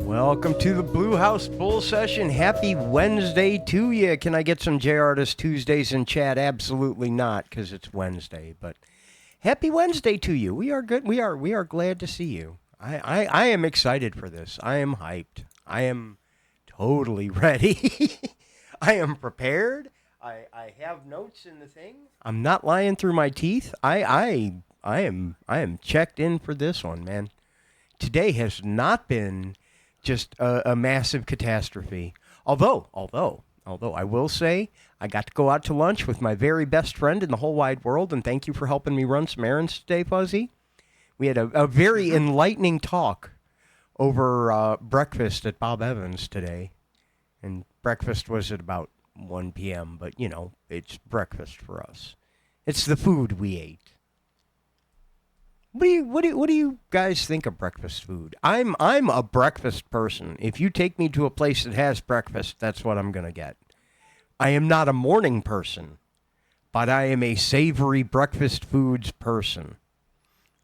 Welcome to the Blue House Bull Session. Happy Wednesday to you. Can I get some J Artist Tuesdays in chat? Absolutely not, because it's Wednesday. But happy Wednesday to you. We are good. We are glad to see you. I am excited for this. I am hyped. I am totally ready. I am prepared. I have notes in the thing. I'm not lying through my teeth. I am checked in for this one, man. Today has not been just a massive catastrophe. Although I will say I got to go out to lunch with my very best friend in the whole wide world, and thank you for helping me run some errands today, Fuzzy. We had a very enlightening talk over breakfast at Bob Evans today, and breakfast was at about 1 p.m., but, it's breakfast for us. It's the food we ate. What do you guys think of breakfast food? I'm a breakfast person. If you take me to a place that has breakfast, that's what I'm gonna get. I am not a morning person, but I am a savory breakfast foods person,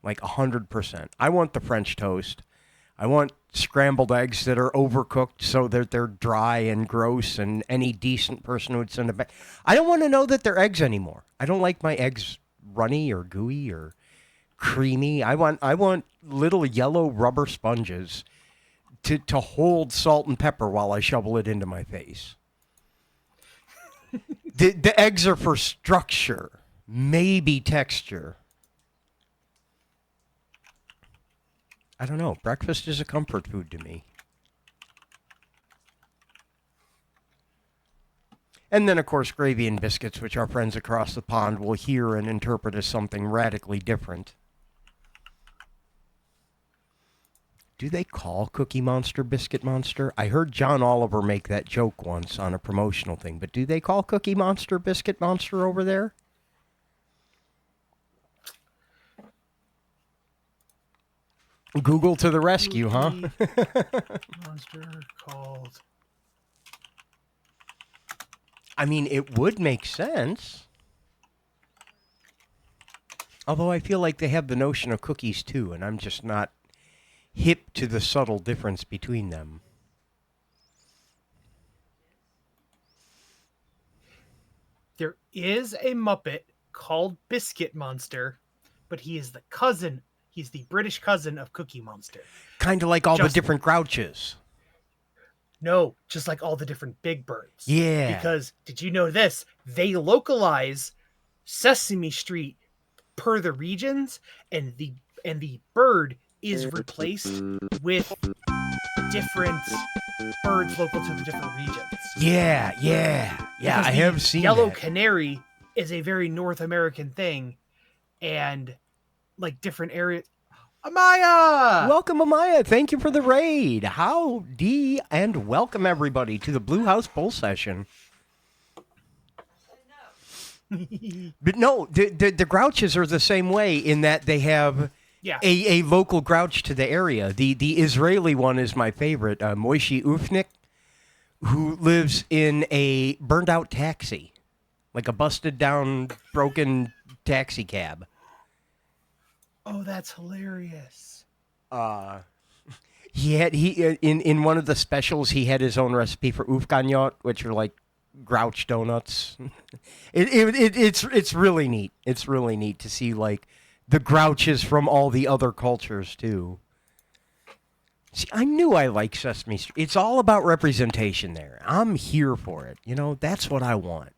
like 100%. I want the French toast. I want scrambled eggs that are overcooked so that they're dry and gross, and any decent person would send it back. I don't want to know that they're eggs anymore. I don't like my eggs runny or gooey or creamy. I want little yellow rubber sponges to hold salt and pepper while I shovel it into my face. The eggs are for structure, maybe texture. I don't know. Breakfast is a comfort food to me. And then, of course, gravy and biscuits, which our friends across the pond will hear and interpret as something radically different. Do they call Cookie Monster Biscuit Monster? I heard John Oliver make that joke once on a promotional thing, but do they call Cookie Monster Biscuit Monster over there? Google to the rescue, huh? Monster called. I mean, it would make sense. Although I feel like they have the notion of cookies too, and I'm just not hip to the subtle difference between them. There is a Muppet called Biscuit Monster, but he is the cousin. He's the British cousin of Cookie Monster. Kind of like all the different Grouches. No, just like all the different Big Birds. Yeah. Because, did you know this? They localize Sesame Street per the regions, and the bird is replaced with different birds local to the different regions. Yeah. Because I have seen Yellow that. Canary is a very North American thing, and like different areas. Amaya! Welcome, Amaya. Thank you for the raid. Howdy, and welcome everybody to the Blue House Bowl Session. But no, the Grouches are the same way in that they have a local Grouch to the area. The Israeli one is my favorite, Moishi Ufnik, who lives in a burned out taxi, like a busted down, broken taxi cab. Oh, that's hilarious. He in one of the specials he had his own recipe for ufganyot, which are like Grouch donuts. It's really neat. It's really neat to see like the Grouches from all the other cultures too. See, I knew I liked Sesame Street. It's all about representation there. I'm here for it. That's what I want.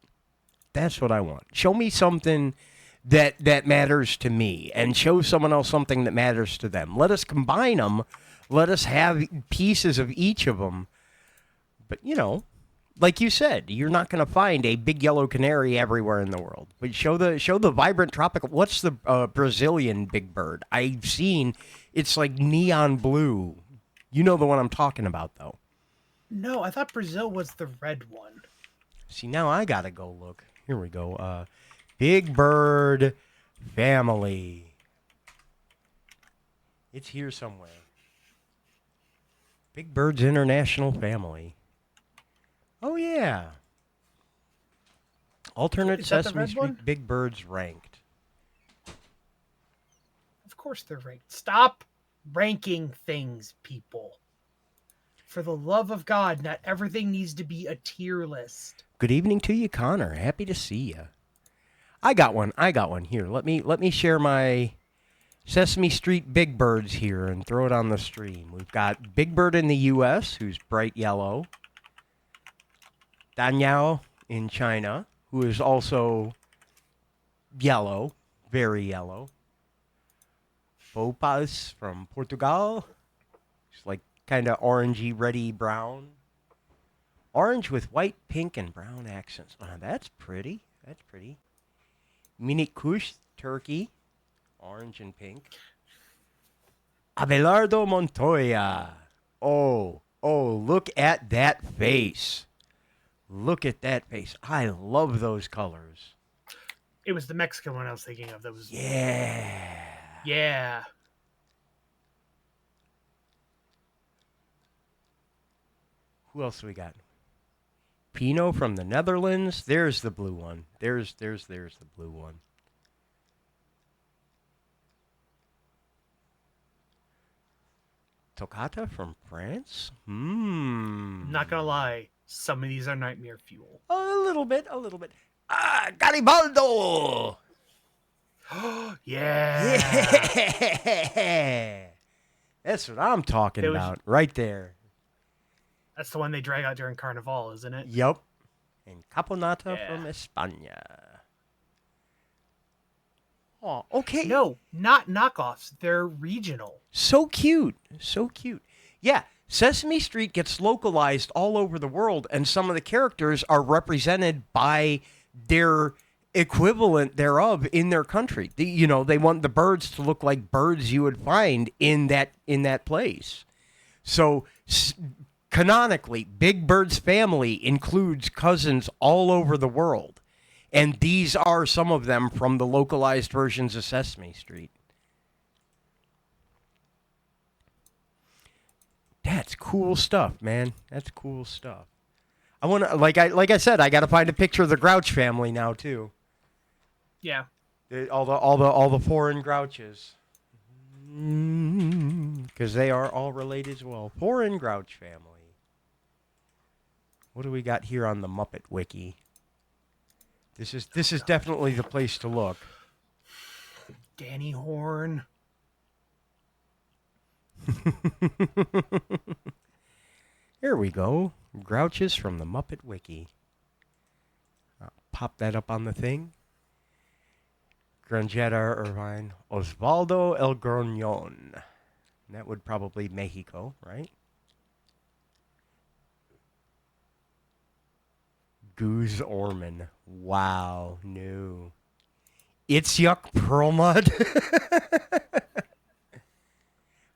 That's what I want. Show me something that matters to me, and show someone else something that matters to them. Let us combine them. Let us have pieces of each of them. But, like you said, you're not going to find a big yellow canary everywhere in the world. But show the vibrant tropical. What's the Brazilian big bird? I've seen it's like neon blue. You know the one I'm talking about, though. No, I thought Brazil was the red one. See, now I got to go look. Here we go. Big Bird Family. It's here somewhere. Big Bird's International Family. Oh, yeah. Alternate Sesame Street Big Birds ranked. Of course they're ranked. Stop ranking things, people. For the love of God, not everything needs to be a tier list. Good evening to you, Connor. Happy to see you. I got one here. Let me share my Sesame Street Big Birds here and throw it on the stream. We've got Big Bird in the U.S., who's bright yellow. Danyao in China, who is also yellow, very yellow. Bopas from Portugal. It's like kind of orangey, reddy brown. Orange with white, pink, and brown accents. Oh, that's pretty. That's pretty. Mini Kush, turkey, orange and pink. Abelardo Montoya. Oh, look at that face. Look at that face. I love those colors. It was the Mexican one I was thinking of. That was Yeah. Who else we got? Pino from the Netherlands. There's the blue one. There's the blue one. Toccata from France? Not gonna lie, some of these are nightmare fuel. A little bit. Ah, Garibaldo! Yeah. Yeah! That's what I'm talking about, right there. That's the one they drag out during Carnival, isn't it? Yup. And Caponata from España. Oh, okay. No, not knockoffs. They're regional. So cute. Yeah, Sesame Street gets localized all over the world, and some of the characters are represented by their equivalent thereof in their country. They want the birds to look like birds you would find in that place. So canonically, Big Bird's family includes cousins all over the world. And these are some of them from the localized versions of Sesame Street. That's cool stuff, man. That's cool stuff. I want to, like I said, I got to find a picture of the Grouch family now too. Yeah. All the foreign Grouches, because they are all related as well. Foreign Grouch family. What do we got here on the Muppet Wiki? This is definitely the place to look. Danny Horn. Here we go. Grouches from the Muppet Wiki. I'll pop that up on the thing. Grangetta Irvine. Osvaldo El Groñón. That would probably Mexico, right? Goose Orman. Wow, no. Itzhak Perlmutt.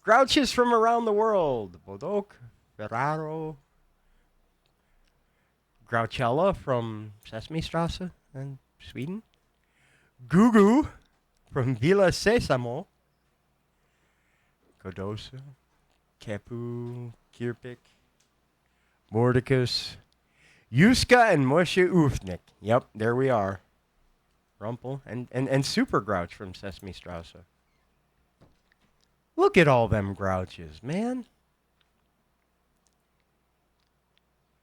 Grouches from around the world. Bodok, Ferraro. Grouchella from Sesame Strasse in Sweden. Gugu from Villa Sesamo. Godosa. Kepu, Kirpik. Mordecus. Yuska and Moshe Ufnik. Yep, there we are. Rumpel and Super Grouch from Sesame Strasse. Look at all them Grouches, man.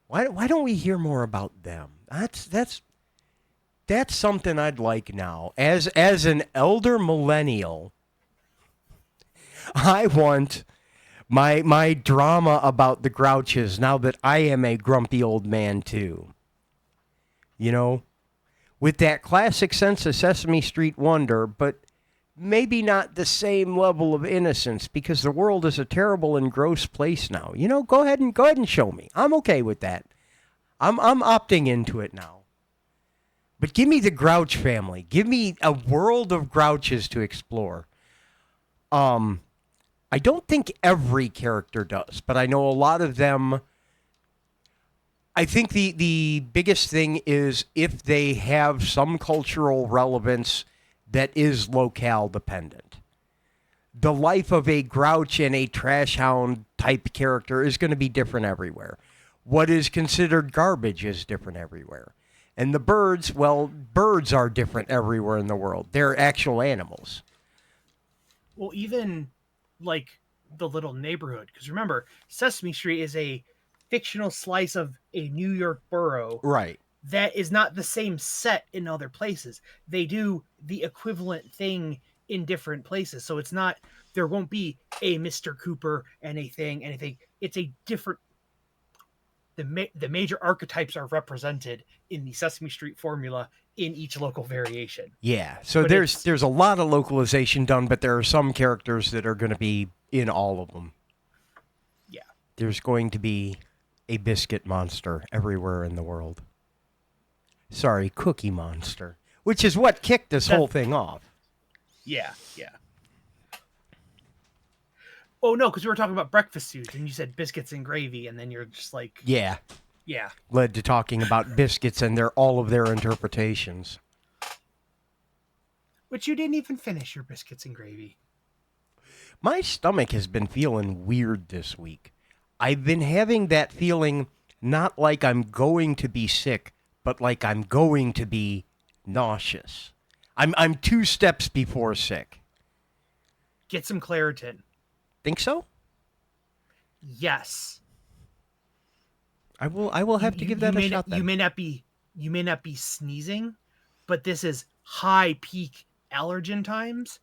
Why don't we hear more about them? That's something I'd like now. As an elder millennial, I want my drama about the Grouches now that I am a grumpy old man too. You know, with that classic sense of Sesame Street wonder, but maybe not the same level of innocence because the world is a terrible and gross place now. You know, go ahead and show me. I'm okay with that. I'm opting into it now. But give me the Grouch family. Give me a world of Grouches to explore. I don't think every character does, but I know a lot of them. I think the biggest thing is if they have some cultural relevance that is locale dependent. The life of a Grouch and a Trash Hound type character is going to be different everywhere. What is considered garbage is different everywhere. And the birds, well, birds are different everywhere in the world. They're actual animals. Well, even like the little neighborhood, because remember, Sesame Street is a fictional slice of a New York borough. Right. That is not the same set in other places. They do the equivalent thing in different places. So it's not, there won't be a Mr. Cooper and anything. It's a different, the major archetypes are represented in the Sesame Street formula in each local variation. Yeah. So but there's a lot of localization done, but there are some characters that are going to be in all of them. Yeah. There's going to be a biscuit monster everywhere in the world. Sorry, Cookie Monster, which is what kicked this whole thing off. Yeah. Oh, no, because we were talking about breakfast foods, and you said biscuits and gravy, and then you're just like... Yeah. Yeah. Led to talking about biscuits and all of their interpretations. Which you didn't even finish your biscuits and gravy. My stomach has been feeling weird this week. I've been having that feeling not like I'm going to be sick, but like I'm going to be nauseous. I'm 2 steps before sick. Get some Claritin. Think so? Yes. I will have to give that a shot then. You may not be sneezing, but this is high peak allergen times,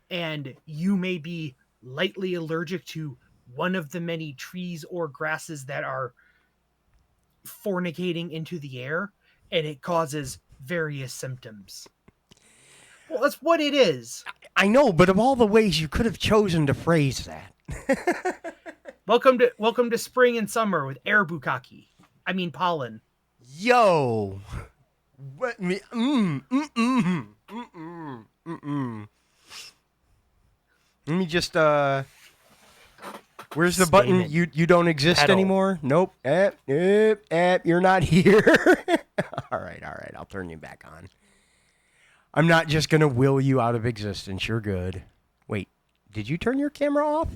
and you may be lightly allergic to one of the many trees or grasses that are fornicating into the air, and it causes various symptoms. Well, that's what it is. I know, but of all the ways you could have chosen to phrase that. Welcome to spring and summer with air bukkake. I mean pollen. Yo. What me Let me just where's the button? You don't exist Pedal. anymore? Nope. You're not here. All right. I'll turn you back on. I'm not just going to will you out of existence. You're good. Wait, did you turn your camera off?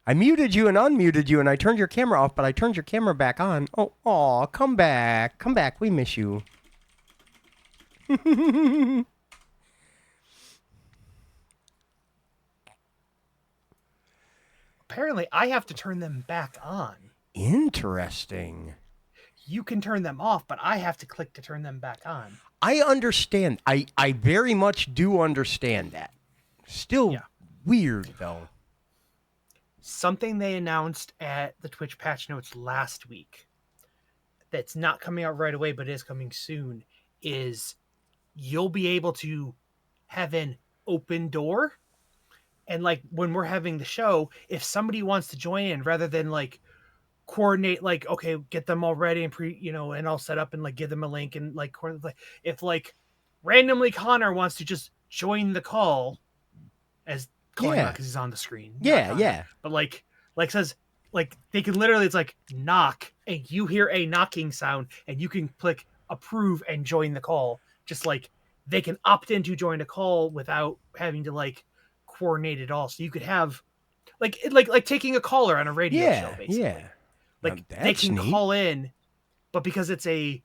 I muted you and unmuted you, and I turned your camera off, but I turned your camera back on. Oh, come back. Come back. We miss you. Apparently, I have to turn them back on. Interesting. You can turn them off, but I have to click to turn them back on. I understand. I very much do understand that. Still weird, though. Something they announced at the Twitch patch notes last week that's not coming out right away, but is coming soon, is you'll be able to have an open door. And like when we're having the show, if somebody wants to join in, rather than like coordinate, like, okay, get them all ready and and all set up and like give them a link and like if like randomly Connor wants to just join the call as calling out because he's on the screen. Yeah. But like says like they can literally, it's like knock and you hear a knocking sound and you can click approve and join the call. Just like they can opt in to join a call without having to like coordinate it all. So you could have like taking a caller on a radio show, basically. Yeah. Like they can call in, but because it's a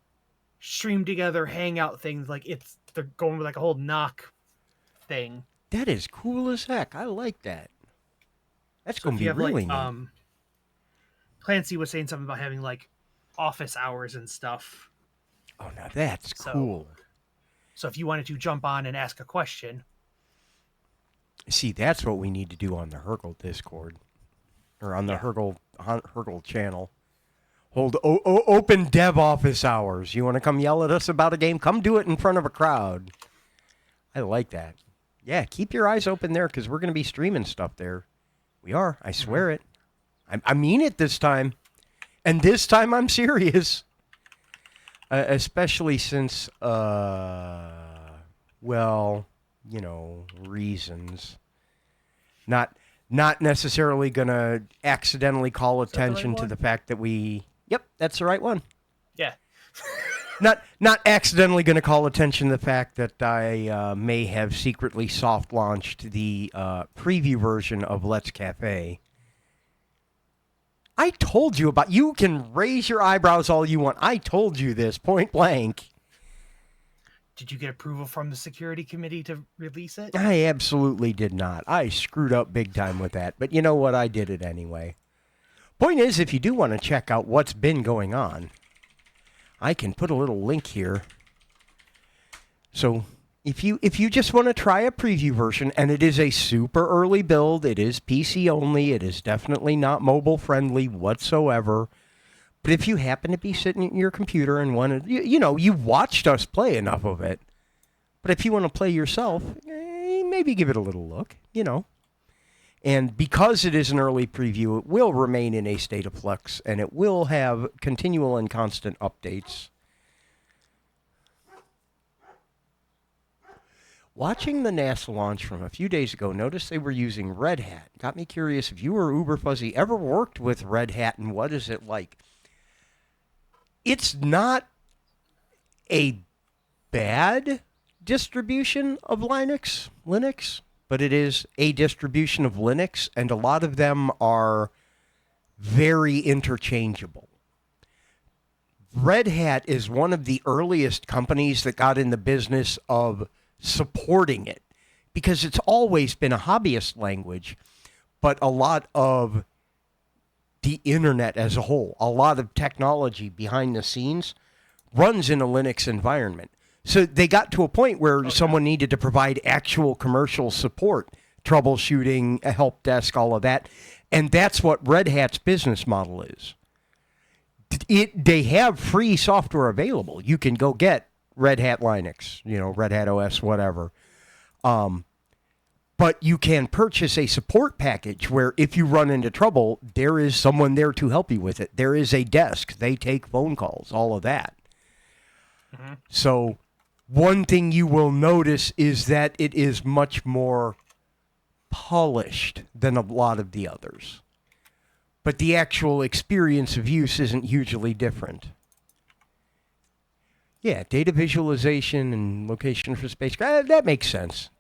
stream together hangout thing, like they're going with like a whole knock thing. That is cool as heck. I like that. That's going to be really neat. Clancy was saying something about having like office hours and stuff. Oh, now that's cool. So if you wanted to jump on and ask a question. See, that's what we need to do on the Hergel Discord. Or on the Hergel channel. Hold open dev office hours. You want to come yell at us about a game? Come do it in front of a crowd. I like that. Yeah, keep your eyes open there because we're going to be streaming stuff there. We are. I swear it. I mean it this time. And this time I'm serious. Especially since, reasons. Not necessarily going to accidentally call attention to the fact that we... Yep, that's the right one. Yeah. Not accidentally going to call attention to the fact that I may have secretly soft launched the preview version of Let's Cafe. I told you about... You can raise your eyebrows all you want. I told you this point blank. Did you get approval from the security committee to release it? I absolutely did not. I screwed up big time with that. But you know what? I did it anyway. Point is, if you do want to check out what's been going on, I can put a little link here. So if you just want to try a preview version, and it is a super early build, it is PC only, it is definitely not mobile friendly whatsoever. But if you happen to be sitting at your computer and want to, you watched us play enough of it. But if you want to play yourself, maybe give it a little look, And because it is an early preview, it will remain in a state of flux, and it will have continual and constant updates. Watching the NASA launch from a few days ago, noticed they were using Red Hat. Got me curious if you or Uber Fuzzy ever worked with Red Hat, and what is it like? It's not a bad distribution of Linux, but it is a distribution of Linux, and a lot of them are very interchangeable. Red Hat is one of the earliest companies that got in the business of supporting it because it's always been a hobbyist language, but a lot of the internet as a whole, a lot of technology behind the scenes runs in a Linux environment. So they got to a point where someone needed to provide actual commercial support, troubleshooting, a help desk, all of that. And that's what Red Hat's business model is. They have free software available. You can go get Red Hat Linux, Red Hat OS, whatever. But you can purchase a support package where if you run into trouble, there is someone there to help you with it. There is a desk. They take phone calls, all of that. Mm-hmm. So one thing you will notice is that it is much more polished than a lot of the others. But the actual experience of use isn't hugely different. Yeah, data visualization and location for space. That makes sense.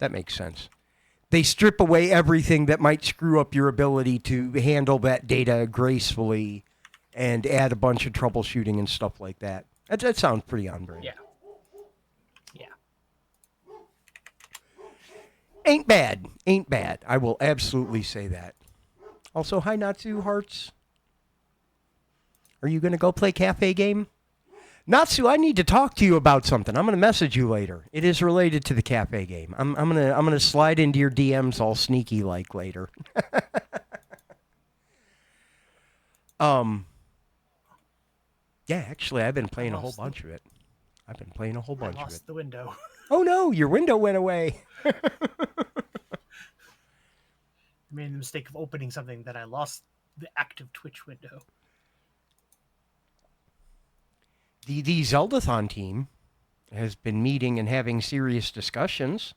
They strip away everything that might screw up your ability to handle that data gracefully and add a bunch of troubleshooting and stuff like that. That sounds pretty on brand. Yeah. Ain't bad. I will absolutely say that. Also, hi Natsu Hearts. Are you going to go play cafe game? Natsu, I need to talk to you about something. I'm going to message you later. It is related to the cafe game. I'm going to slide into your DMs all sneaky like later. Yeah, actually, I've been playing a whole bunch of it. I lost the window. Oh no, your window went away. I made the mistake of opening something that I lost the active Twitch window. The Zeldathon team has been meeting and having serious discussions.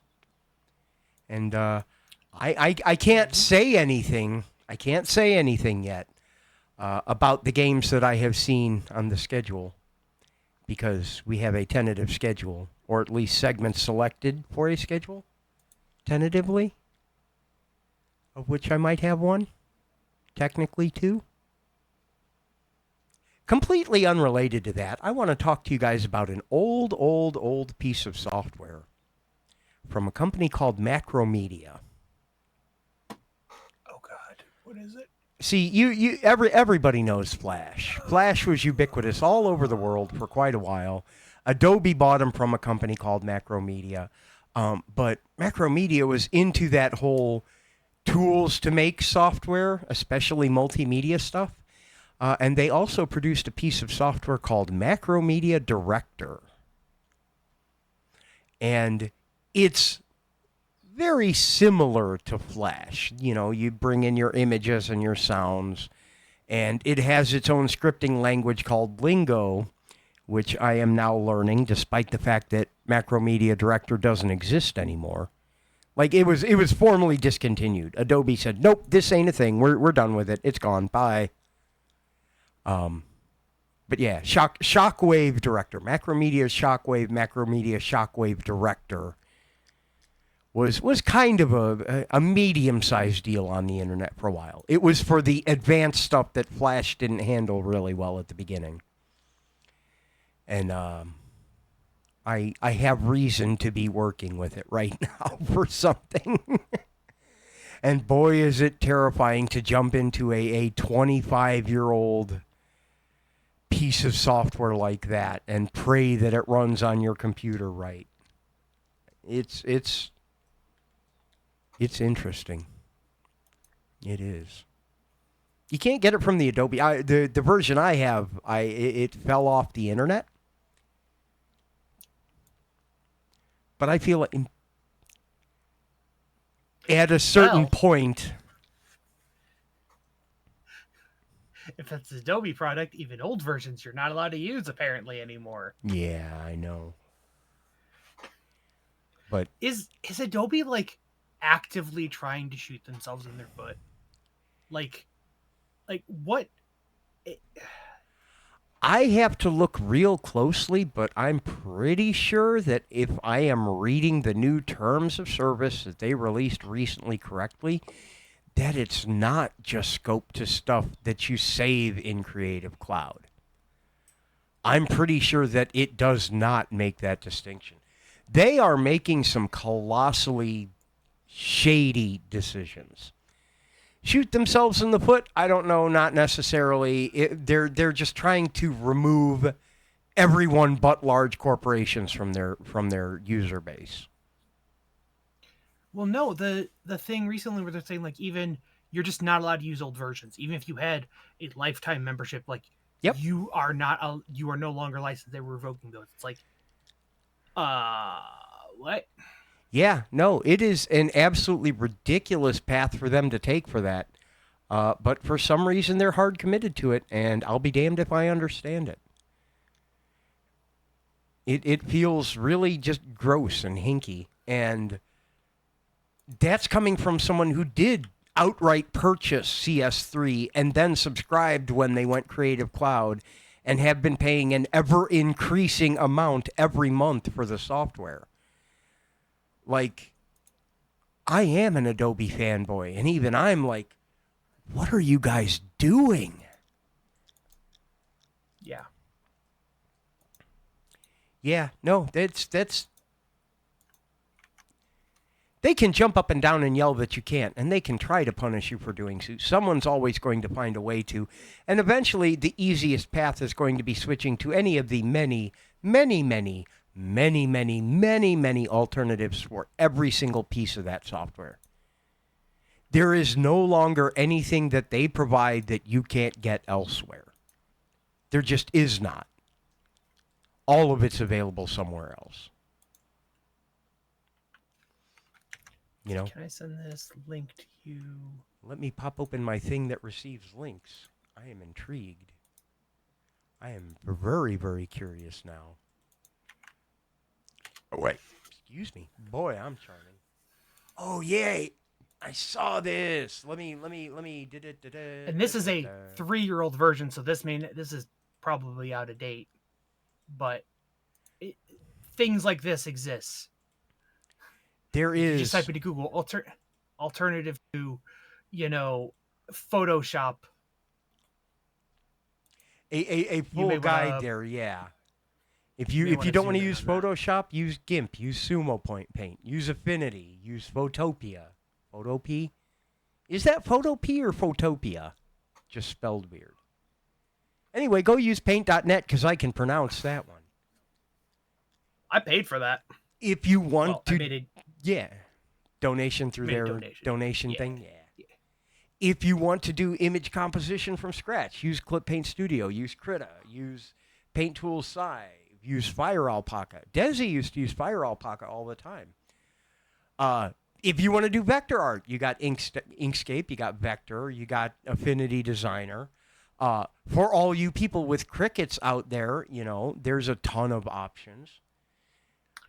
And I can't say anything. I can't say anything yet about the games that I have seen on the schedule because we have a tentative schedule, or at least segments selected for a schedule, tentatively, of which I might have one, technically two. Completely unrelated to that, I want to talk to you guys about an old piece of software from a company called Macromedia. Oh God, what is it? See, everybody knows Flash. Flash was ubiquitous all over the world for quite a while. Adobe bought him from a company called Macromedia, but Macromedia was into that whole tools to make software, especially multimedia stuff. And they also produced a piece of software called Macromedia Director. And it's very similar to Flash. You bring in your images and your sounds, and it has its own scripting language called Lingo, which I am now learning, despite the fact that Macromedia Director doesn't exist anymore. Like, it was formally discontinued. Adobe said, nope, this ain't a thing. We're done with it. It's gone. Bye. But yeah, Shockwave Director. Macromedia's Macromedia Shockwave Director was kind of a medium-sized deal on the internet for a while. It was for the advanced stuff that Flash didn't handle really well at the beginning. And I have reason to be working with it right now for something. And boy, is it terrifying to jump into a 25-year-old piece of software like that and pray that it runs on your computer right. It's interesting. It is. You can't get it from the Adobe. The version I have, it fell off the internet. But I feel like at a certain point, if that's an Adobe product, even old versions you're not allowed to use apparently anymore. Yeah, I know. But Is Adobe like actively trying to shoot themselves in their foot? Like what? I have to look real closely, but I'm pretty sure that if I am reading the new terms of service that they released recently correctly, that it's not just scoped to stuff that you save in Creative Cloud. I'm pretty sure that it does not make that distinction. They are making some colossally shady decisions. Shoot themselves in the foot? I don't know, not necessarily. They're just trying to remove everyone but large corporations from their user base. Well, no, the thing recently where they're saying like even you're just not allowed to use old versions, even if you had a lifetime membership. Like Yep. you are no longer licensed. They're revoking those. It's like, what? Yeah, no, it is an absolutely ridiculous path for them to take for that. But for some reason, they're hard committed to it, and I'll be damned if I understand it. It feels really just gross and hinky, and that's coming from someone who did outright purchase CS3 and then subscribed when they went Creative Cloud and have been paying an ever-increasing amount every month for the software. Like, I am an Adobe fanboy, and even I'm like, what are you guys doing? Yeah. Yeah, no, that's they can jump up and down and yell that you can't, and they can try to punish you for doing so. Someone's always going to find a way to, and eventually the easiest path is going to be switching to any of the many alternatives for every single piece of that software. There is no longer anything that they provide that you can't get elsewhere. There just is not. All of it's available somewhere else. You know? Can I send this link to you? Let me pop open my thing that receives links. I am intrigued. I am very, very curious now. Oh, wait. Excuse me. Boy, I'm charming. Oh, yay. I saw this. Let me. And this is a 3-year-old version, so this is probably out of date. But things like this exist. There You is. just type into Google alternative to, Photoshop. A full guide there, yeah. If you don't want to use Photoshop, use GIMP, use Sumo Paint, use Affinity, use Photopia. Photopea? Is that Photopea or Photopia? Just spelled weird. Anyway, go use paint.net because I can pronounce that one. I paid for that. If you want to... I made donation through their donation thing, yeah. If you want to do image composition from scratch, use Clip Paint Studio, use Krita, use Paint Tool Sci, use Fire Alpaca. Desi used to use Fire Alpaca all the time. If you want to do vector art, you got Inkscape, you got Vector, you got Affinity Designer. For all you people with Crickets out there, there's a ton of options.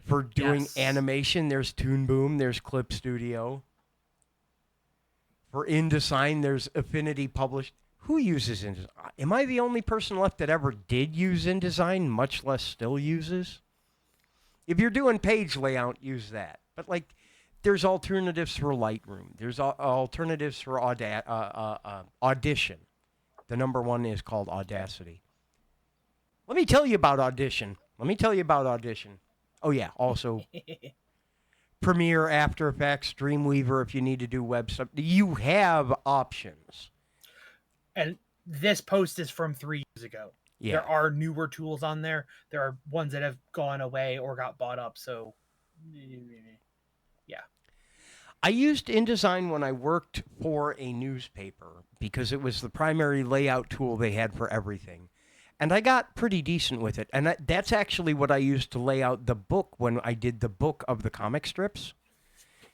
For doing animation, there's Toon Boom, there's Clip Studio. For InDesign, there's Affinity Published. Who uses InDesign? Am I the only person left that ever did use InDesign, much less still uses? If you're doing page layout, use that. But, there's alternatives for Lightroom. There's alternatives for Audition. The number one is called Audacity. Let me tell you about Audition. Oh, yeah, also Premiere, After Effects, Dreamweaver if you need to do web stuff. You have options. And this post is from 3 years ago. Yeah. There are newer tools on there. There are ones that have gone away or got bought up. So, yeah. I used InDesign when I worked for a newspaper because it was the primary layout tool they had for everything. And I got pretty decent with it. And that's actually what I used to lay out the book when I did the book of the comic strips,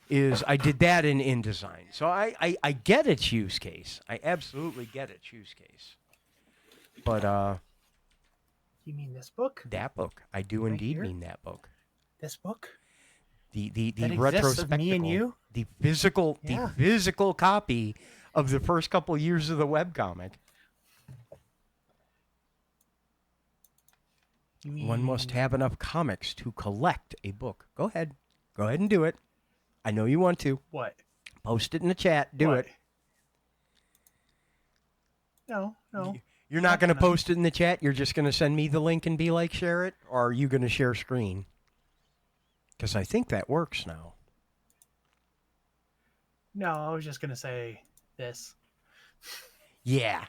is I did that in InDesign. So I get its use case. I absolutely get its use case. But You mean this book? that book, I do Right indeed here? mean that book. This book? The That exists of me and retrospectacle, you? the Yeah. physical copy of the first couple years of the webcomic. You One must mean have enough comics to collect a book. Go ahead and do it. I know you want to. what? Post it in the chat. Do What? it. No. You're not going to post it in the chat. You're just going to send me the link and be like, share it? Or are you going to share screen? Because I think that works now. No, I was just gonna say this. Yeah.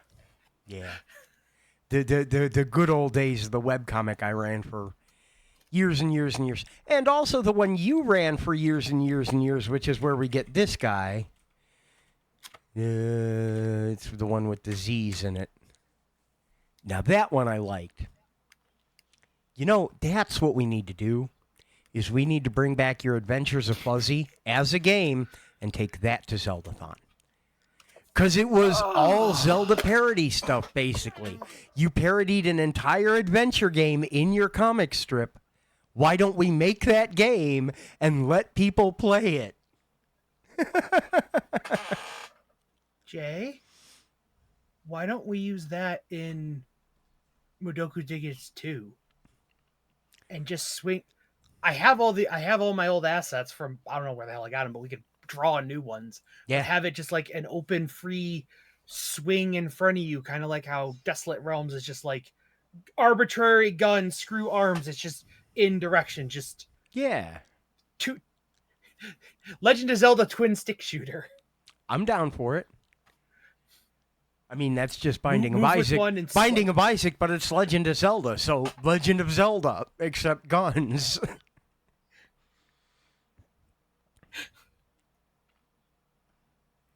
The good old days of the webcomic I ran for years and years and years. And also the one you ran for years and years and years, which is where we get this guy. It's the one with the Z's in it. Now that one I liked. You know, that's what we need to do, is we need to bring back your Adventures of Fuzzy as a game and take that to Zeldathon. Because it was all Zelda parody stuff, basically. You parodied an entire adventure game in your comic strip. Why don't we make that game and let people play it? Jay, why don't we use that in Mudoku Digits 2? And just swing. I have all my old assets from, I don't know where the hell I got them, but we could draw new ones. Yeah. But have it just like an open, free swing in front of you, kind of like how Desolate Realms is just like arbitrary gun, screw arms. It's just in direction, just Yeah. two. Legend of Zelda twin stick shooter. I'm down for it. I mean, that's just Binding Move of with Isaac. one and Binding of Isaac, but it's Legend of Zelda. So Legend of Zelda, except guns.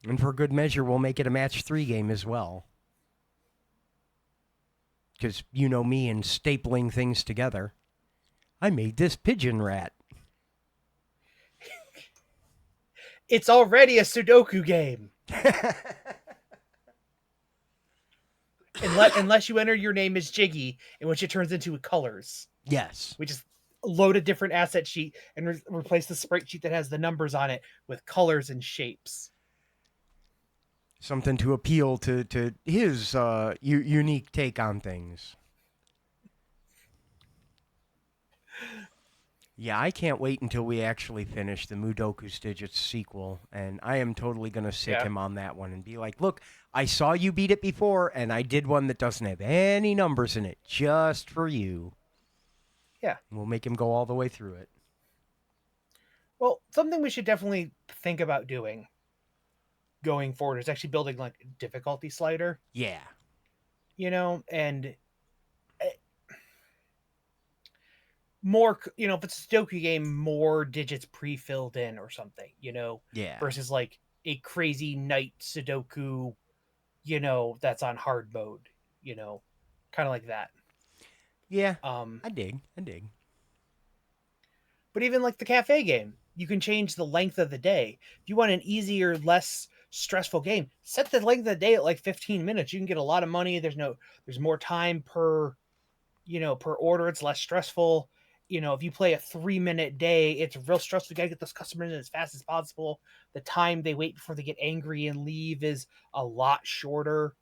And for good measure, we'll make it a match 3 game as well. Because you know me and stapling things together. I made this pigeon rat. It's already a Sudoku game. Unless you enter your name as Jiggy, in which it turns into colors. Yes. We just load a different asset sheet and replace the sprite sheet that has the numbers on it with colors and shapes. Something to appeal to his unique take on things. Yeah, I can't wait until we actually finish the Mudoku's Digits sequel, and I am totally going to sick him on that one and be like, look, I saw you beat it before, and I did one that doesn't have any numbers in it, just for you. Yeah. And we'll make him go all the way through it. Well, something we should definitely think about doing going forward is actually building like a difficulty slider. Yeah. You know, and more, you know, if it's a Sudoku game, more digits pre-filled in or something, you know, Yeah. versus like a crazy night Sudoku, you know, that's on hard mode, you know, kind of like that. Yeah. I dig. But even like the cafe game, you can change the length of the day. If you want an easier, less stressful game, set the length of the day at like 15 minutes. You can get a lot of money. There's more time per, you know, per order. It's less stressful. You know, if you play a 3-minute day, it's real stressful. You gotta get those customers in as fast as possible. The time they wait before they get angry and leave is a lot shorter.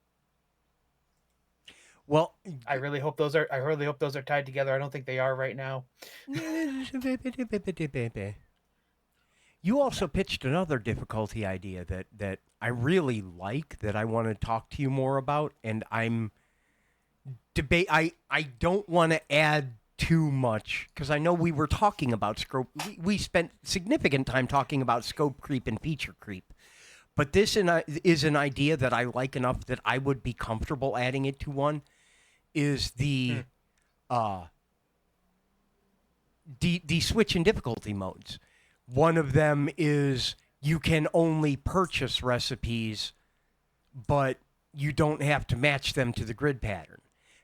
Well, I really hope those are tied together. I don't think they are right now. You also pitched another difficulty idea that I really like, that I want to talk to you more about, and I don't want to add too much, because I know we were talking about scope. We spent significant time talking about scope creep and feature creep. But this is an idea that I like enough that I would be comfortable adding it to one, is the switch in difficulty modes. One of them is you can only purchase recipes, but you don't have to match them to the grid pattern.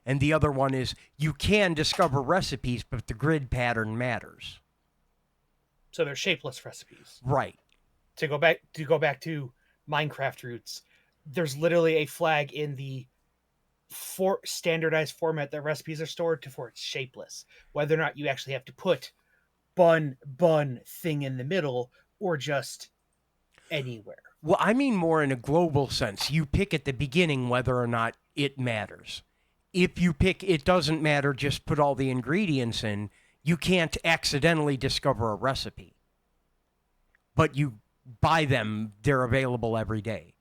And the other one is you can discover recipes, but the grid pattern matters. So they're shapeless recipes. Right. To go back to Minecraft roots, there's literally a flag in the for standardized format that recipes are stored to, for it's shapeless. Whether or not you actually have to put bun thing in the middle or just anywhere. Well, I mean more in a global sense. You pick at the beginning whether or not it matters. If you pick it doesn't matter, just put all the ingredients in, you can't accidentally discover a recipe. But you buy them, they're available every day.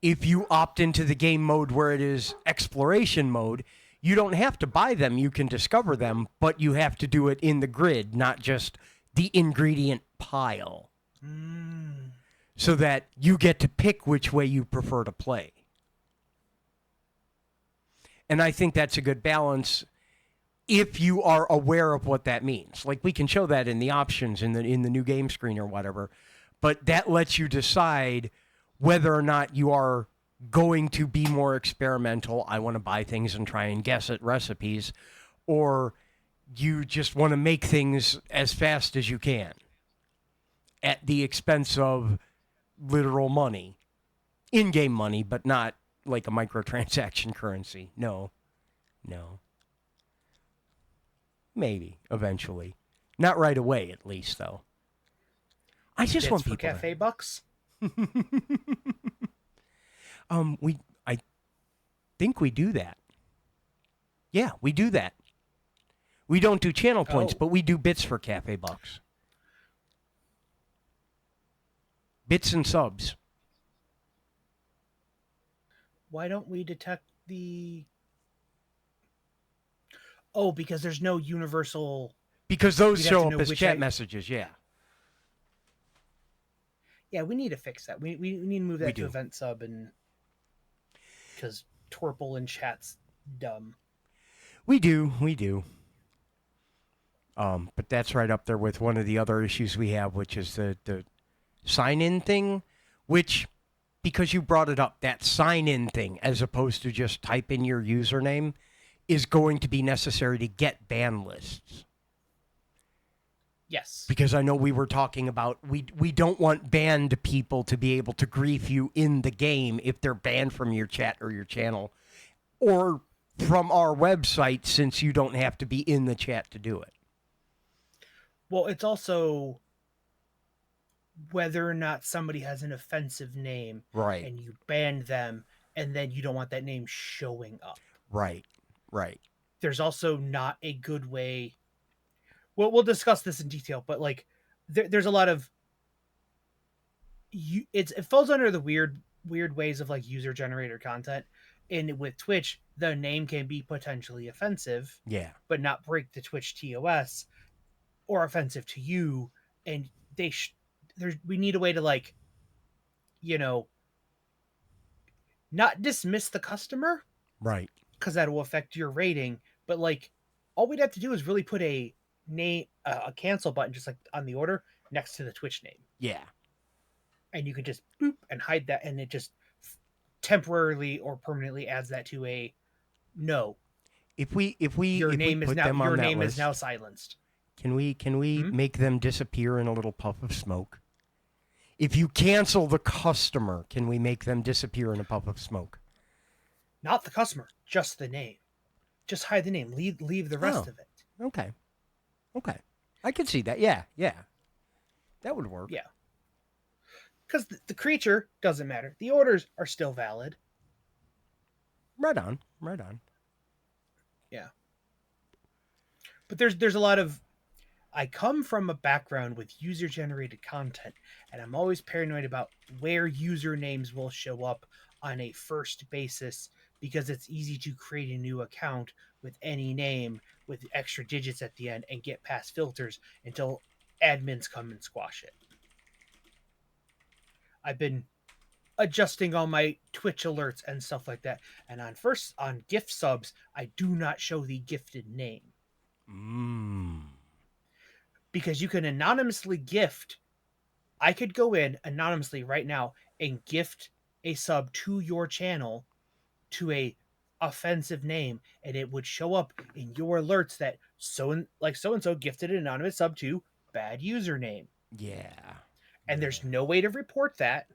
If you opt into the game mode where it is exploration mode, you don't have to buy them, you can discover them, but you have to do it in the grid, not just the ingredient pile. So that you get to pick which way you prefer to play. And I think that's a good balance if you are aware of what that means. Like we can show that in the options in the new game screen or whatever, but that lets you decide whether or not you are going to be more experimental. I want to buy things and try and guess at recipes, or you just want to make things as fast as you can at the expense of literal money, in-game money, but not like a microtransaction currency. No. Maybe eventually, not right away. At least though, I just want people cafe bucks. I think we do that. Yeah, we do that. We don't do channel points, but we do bits for cafe bucks. Bits and subs. Why don't we detect the... Oh, because there's no universal... Because those show up as chat messages, yeah. Yeah, we need to fix that. We need to move that to event sub, and because Twerple and chat's dumb. We do. But that's right up there with one of the other issues we have, which is the sign-in thing, which, because you brought it up, that sign-in thing, as opposed to just type in your username, is going to be necessary to get ban lists. Yes. Because I know we were talking about, we don't want banned people to be able to grief you in the game if they're banned from your chat or your channel, or from our website, since you don't have to be in the chat to do it. Well, it's also whether or not somebody has an offensive name, right, and you ban them, and then you don't want that name showing up. Right. There's also not a good way. Well, we'll discuss this in detail, but like, there's a lot of it falls under the weird ways of like user generated content. And with Twitch, the name can be potentially offensive, yeah, but not break the Twitch TOS, or offensive to you. And we need a way to, like, not dismiss the customer, right, because that will affect your rating. But like, all we'd have to do is really put a name, a cancel button, just like on the order, next to the Twitch name. Yeah. And you could just boop and hide that, and it just temporarily or permanently adds that to a no. If we your name put is now them on your that name list, is now silenced. Can we make them disappear in a little puff of smoke? If you cancel the customer, can we make them disappear in a puff of smoke? Not the customer, just the name. Just hide the name. Leave the rest of it. Okay. I can see that. Yeah. That would work. Yeah. Because the creature doesn't matter. The orders are still valid. Right on. Yeah. But there's a lot of... I come from a background with user-generated content, and I'm always paranoid about where usernames will show up on a first basis, because it's easy to create a new account with any name with extra digits at the end and get past filters until admins come and squash it. I've been adjusting all my Twitch alerts and stuff like that, and on gift subs, I do not show the gifted name. Because you can anonymously gift. I could go in anonymously right now and gift a sub to your channel to a offensive name, and it would show up in your alerts that so and so gifted an anonymous sub to bad username. Yeah. And there's no way to report that.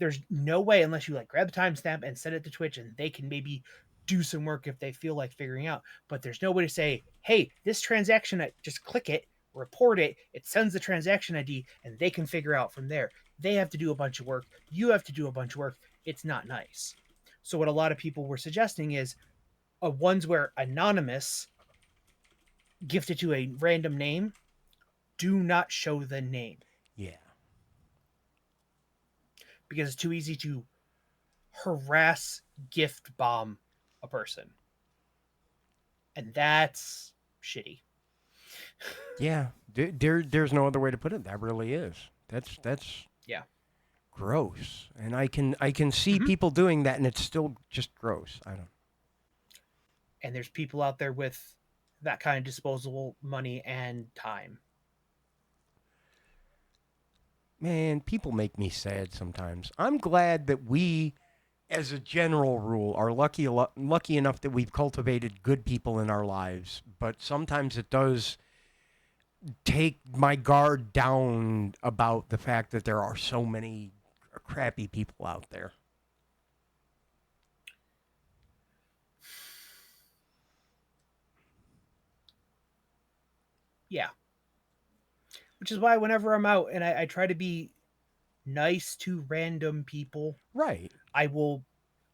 there's no way unless you like grab the timestamp and send it to Twitch and they can maybe do some work if they feel like figuring out. But there's no way to say, hey, this transaction, just click it, report it, it sends the transaction ID, and they can figure out from there. They have to do a bunch of work. You have to do a bunch of work. It's not nice. So what a lot of people were suggesting is ones where anonymous gifted to a random name, do not show the name Yeah. because it's too easy to harass, gift bomb a person. And that's shitty. Yeah. There's no other way to put it. That really is. That's Yeah. gross. And I can see Mhm. people doing that and it's still just gross. I don't. And there's people out there with that kind of disposable money and time. Man, people make me sad sometimes. I'm glad that we, as a general rule, are lucky enough that we've cultivated good people in our lives. But sometimes it does take my guard down about the fact that there are so many crappy people out there. Yeah. Which is why whenever I'm out and I try to be nice to random people, Right. I will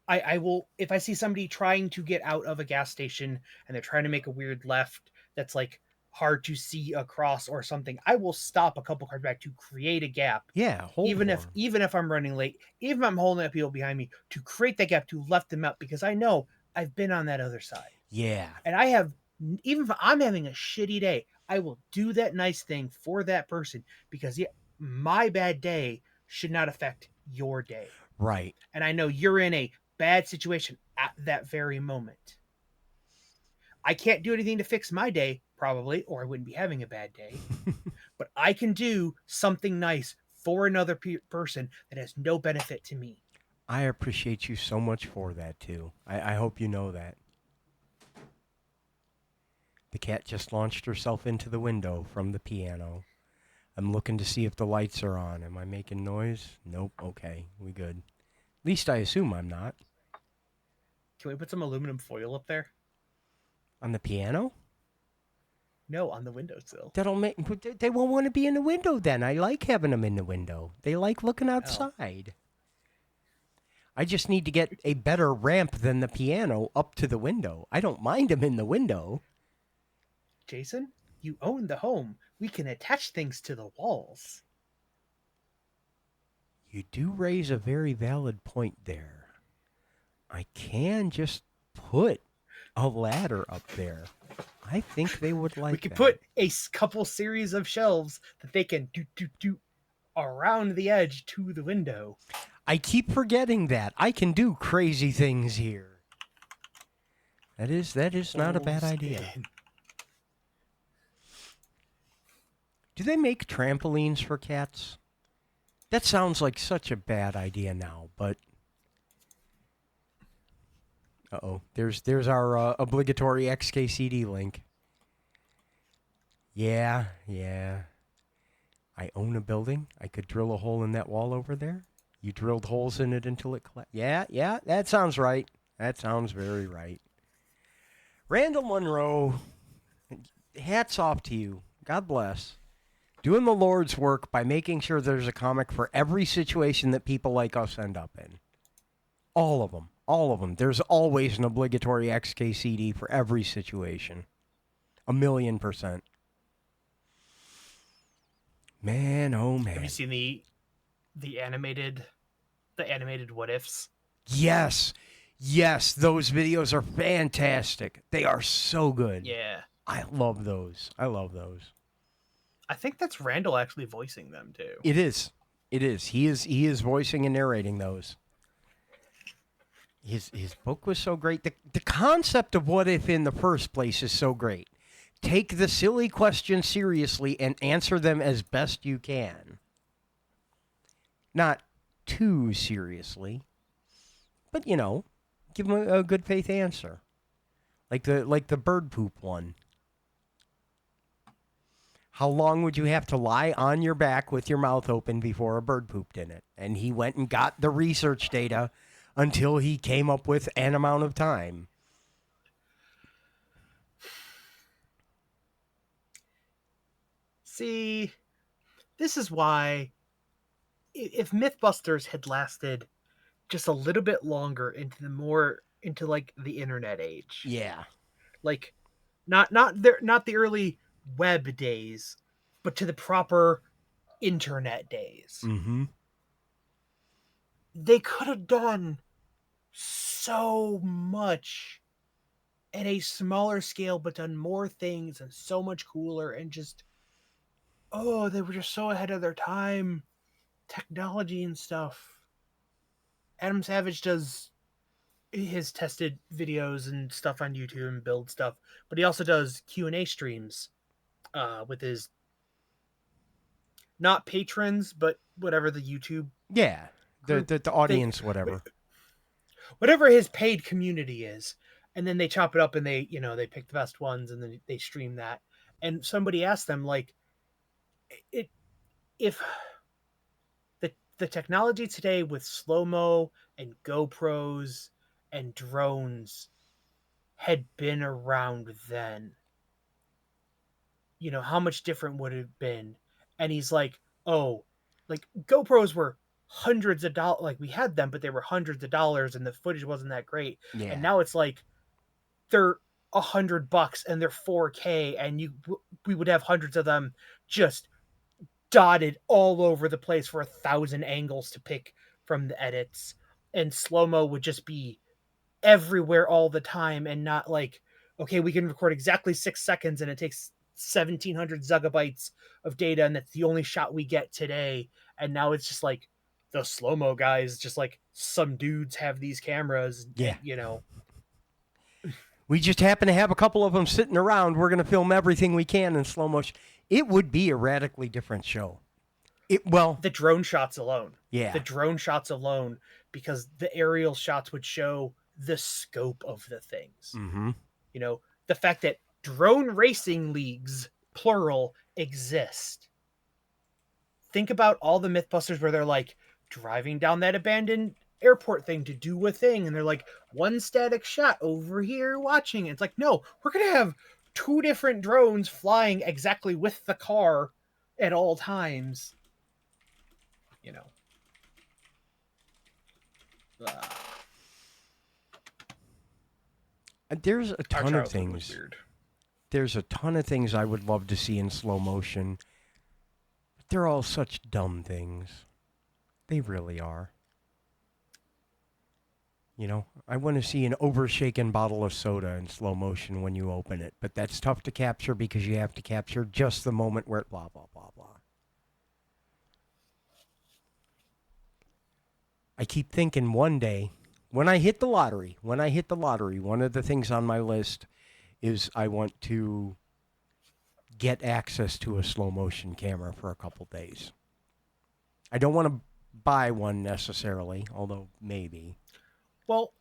I will if I see somebody trying to get out of a gas station and they're trying to make a weird left that's like hard to see across or something, I will stop a couple cars back to create a gap. Yeah, hold for 'em. Even if I'm running late, even if I'm holding up people behind me to create that gap to let them out because I know I've been on that other side. Yeah. And I have even if I'm having a shitty day, I will do that nice thing for that person because yeah, my bad day should not affect your day. Right. And I know you're in a bad situation at that very moment. I can't do anything to fix my day, probably, or I wouldn't be having a bad day, but I can do something nice for another person that has no benefit to me. I appreciate you so much for that too. I hope you know that. The cat just launched herself into the window from the piano. I'm looking to see if the lights are on. Am I making noise? Nope. Okay, we good. At least I assume I'm not. Can we put some aluminum foil up there? On the piano? No, on the windowsill. That'll make. They won't want to be in the window then. I like having them in the window. They like looking Oh. outside. I just need to get a better ramp than the piano up to the window. I don't mind them in the window. Jason, you own the home. We can attach things to the walls. You do raise a very valid point there. I can just put a ladder up there. I think they would like We could that. put a couple series of shelves that they can do around the edge to the window. I keep forgetting that. I can do crazy things here. That is not a bad idea. Do they make trampolines for cats? That sounds like such a bad idea now, but uh-oh. There's our obligatory XKCD link. Yeah. I own a building. I could drill a hole in that wall over there. You drilled holes in it until it collapsed. Yeah, that sounds right. That sounds very right. Randall Monroe, hats off to you. God bless. Doing the Lord's work by making sure there's a comic for every situation that people like us end up in. All of them. All of them. There's always an obligatory XKCD for every situation. 1,000,000%. Man, oh man. Have you seen the animated what ifs? Yes, those videos are fantastic. They are so good. Yeah. I love those. I think that's Randall actually voicing them too. It is. He is voicing and narrating those. His book was so great. The concept of what if in the first place is so great. Take the silly questions seriously and answer them as best you can. Not too seriously, but give them a good faith answer. Like the bird poop one. How long would you have to lie on your back with your mouth open before a bird pooped in it? And he went and got the research data until he came up with an amount of time. See, this is why if Mythbusters had lasted just a little bit longer into like the internet age, Yeah. like not the early web days, but to the proper internet days, Mm-hmm. they could have done so much at a smaller scale, but done more things and so much cooler and just they were just so ahead of their time, technology and stuff. Adam Savage does his tested videos and stuff on YouTube and build stuff, but he also does Q&A streams with his not patrons, but whatever the YouTube Yeah. group, The audience, whatever. whatever his paid community is, and then they chop it up and they pick the best ones and then they stream that. And somebody asked them like, it if the technology today with slow mo and GoPros and drones had been around then, how much different would it have been? And he's like, oh, like GoPros were hundreds of dollars. Like we had them, but they were hundreds of dollars, and the footage wasn't that great. And Yeah. now it's like they're $100 and they're 4K, and we would have hundreds of them just dotted all over the place for 1,000 angles to pick from the edits, and slow mo would just be everywhere all the time, and not like, okay, we can record exactly 6 seconds and it takes 1,700 zettabytes of data, and that's the only shot we get today. And now it's just like the slow mo guys, just like some dudes have these cameras, Yeah. and We just happen to have a couple of them sitting around. We're going to film everything we can in slow motion. It would be a radically different show. the drone shots alone. Yeah. The drone shots alone, because the aerial shots would show the scope of the things. Mm-hmm. The fact that drone racing leagues, plural, exist. Think about all the Mythbusters where they're like driving down that abandoned airport thing to do a thing, and they're like, one static shot over here watching it. It's like, no, we're gonna have two different drones flying exactly with the car at all times. There's a Our ton of childhood was things. weird. There's a ton of things I would love to see in slow motion. But they're all such dumb things. They really are. I want to see an overshaken bottle of soda in slow motion when you open it, but that's tough to capture because you have to capture just the moment where it blah, blah, blah, blah. I keep thinking one day, when I hit the lottery, one of the things on my list is I want to get access to a slow motion camera for a couple days. I don't want to buy one necessarily, although maybe. Well,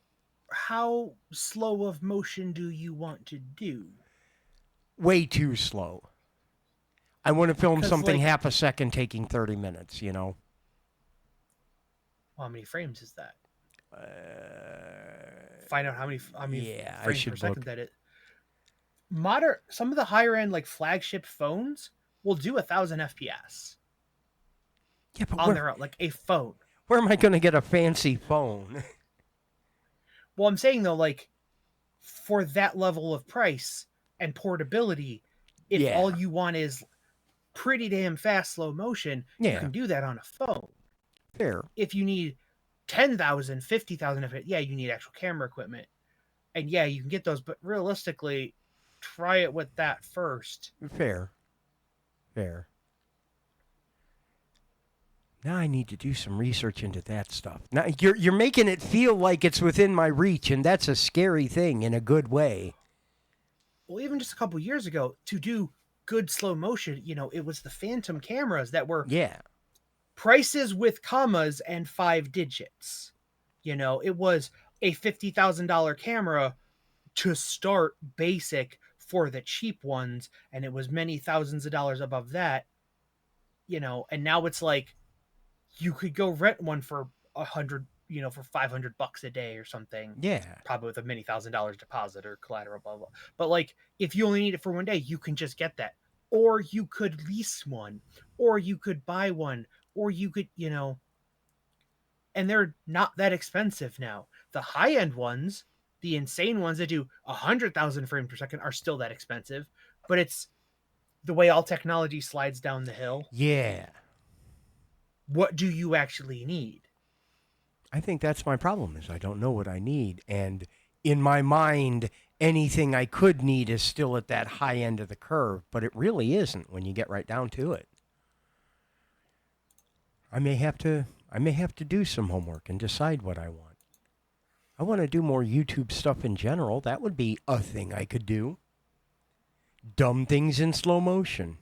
how slow of motion do you want to do? Way too slow. I want to film 'Cause, something like- half a second taking 30 minutes, Well, how many frames is that? Find out how many Yeah, I frames should per second look. that it. Some of the higher end like flagship phones will do 1,000 FPS Yeah, but on where, their own, like a phone. where am I going to get a fancy phone? Well, I'm saying though, like for that level of price and portability, if Yeah. all you want is pretty damn fast slow motion, you Yeah. can do that on a phone. Fair. If you need 10,000, 50,000 of it, yeah, you need actual camera equipment. And yeah, you can get those, but realistically, try it with that first. Fair. Now I need to do some research into that stuff. Now you're making it feel like it's within my reach, and that's a scary thing in a good way. Well, even just a couple years ago, to do good slow motion, it was the Phantom cameras that were Yeah. prices with commas and 5 digits. It was a $50,000 camera to start basic for the cheap ones, and it was many thousands of dollars above that, and now it's like you could go rent one for 100, for $500 a day or something, Yeah. probably with a many $1,000 deposit or collateral, blah blah. But like, if you only need it for one day, you can just get that, or you could lease one, or you could buy one, or you could, and they're not that expensive now. The high end ones, the insane ones that do 100,000 frames per second, are still that expensive. But it's the way all technology slides down the hill. Yeah. What do you actually need? I think that's my problem is I don't know what I need. And in my mind, anything I could need is still at that high end of the curve, but it really isn't when you get right down to it. I may have to do some homework and decide what I want. I want to do more YouTube stuff in general. That would be a thing I could do. Dumb things in slow motion.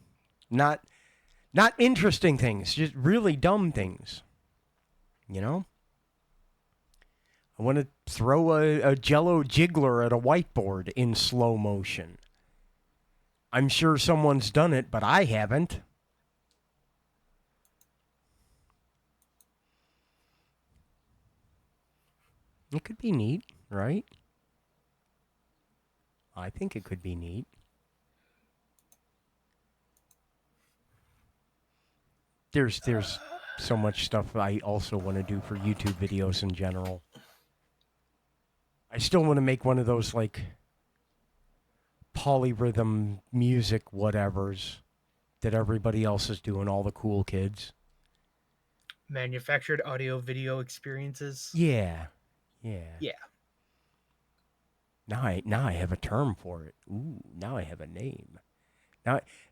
Not interesting things, just really dumb things. You know? I want to throw a jello jiggler at a whiteboard in slow motion. I'm sure someone's done it, but I haven't. It could be neat, right? I think it could be neat. There's so much stuff I also want to do for YouTube videos in general. I still want to make one of those like polyrhythm music whatevers that everybody else is doing, all the cool kids. Manufactured audio video experiences. Yeah. Yeah. Yeah. Now I have a term for it. Ooh, now I have a name.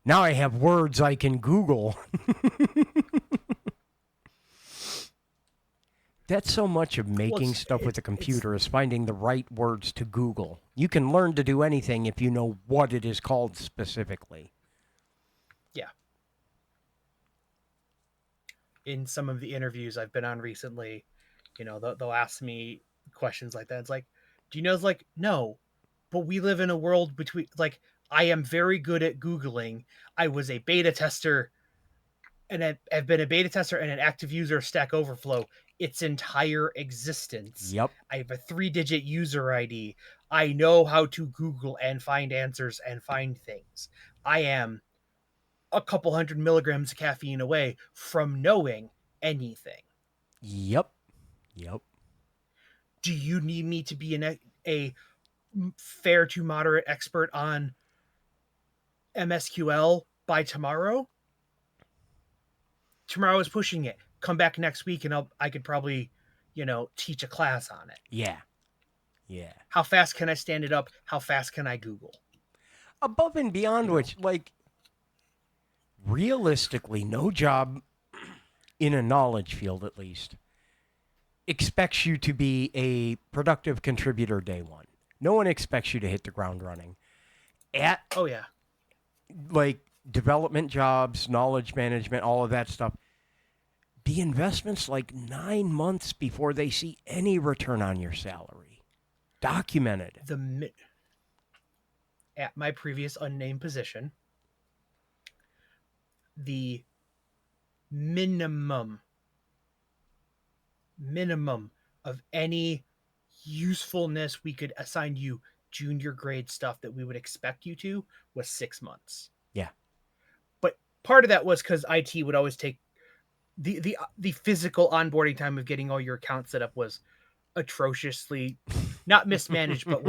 Now I have words I can Google. That's so much of making stuff with a computer is finding the right words to Google. You can learn to do anything if you know what it is called specifically. Yeah. In some of the interviews I've been on recently, they'll ask me questions like that. It's like, do you know? It's like, no, but we live in a world between, like, I am very good at Googling. I was a beta tester and I've been a beta tester and an active user of Stack Overflow its entire existence. Yep. I have a 3-digit user ID. I know how to Google and find answers and find things. I am a couple hundred milligrams of caffeine away from knowing anything. Yep. Yep. Do you need me to be a fair to moderate expert on MSQL by tomorrow? Tomorrow is pushing it. Come back next week and I could probably, teach a class on it. Yeah. Yeah. How fast can I stand it up? How fast can I Google? Above and beyond which, like, realistically, no job in a knowledge field, at least, expects you to be a productive contributor day one. No one expects you to hit the ground running. Oh, yeah. Like, development jobs, knowledge management, all of that stuff, the investment's like 9 months before they see any return on your salary. Documented. At my previous unnamed position, the minimum of any usefulness we could assign you junior grade stuff that we would expect you to was 6 months. Yeah. But part of that was because IT would always take the physical onboarding time of getting all your accounts set up was atrociously not mismanaged, but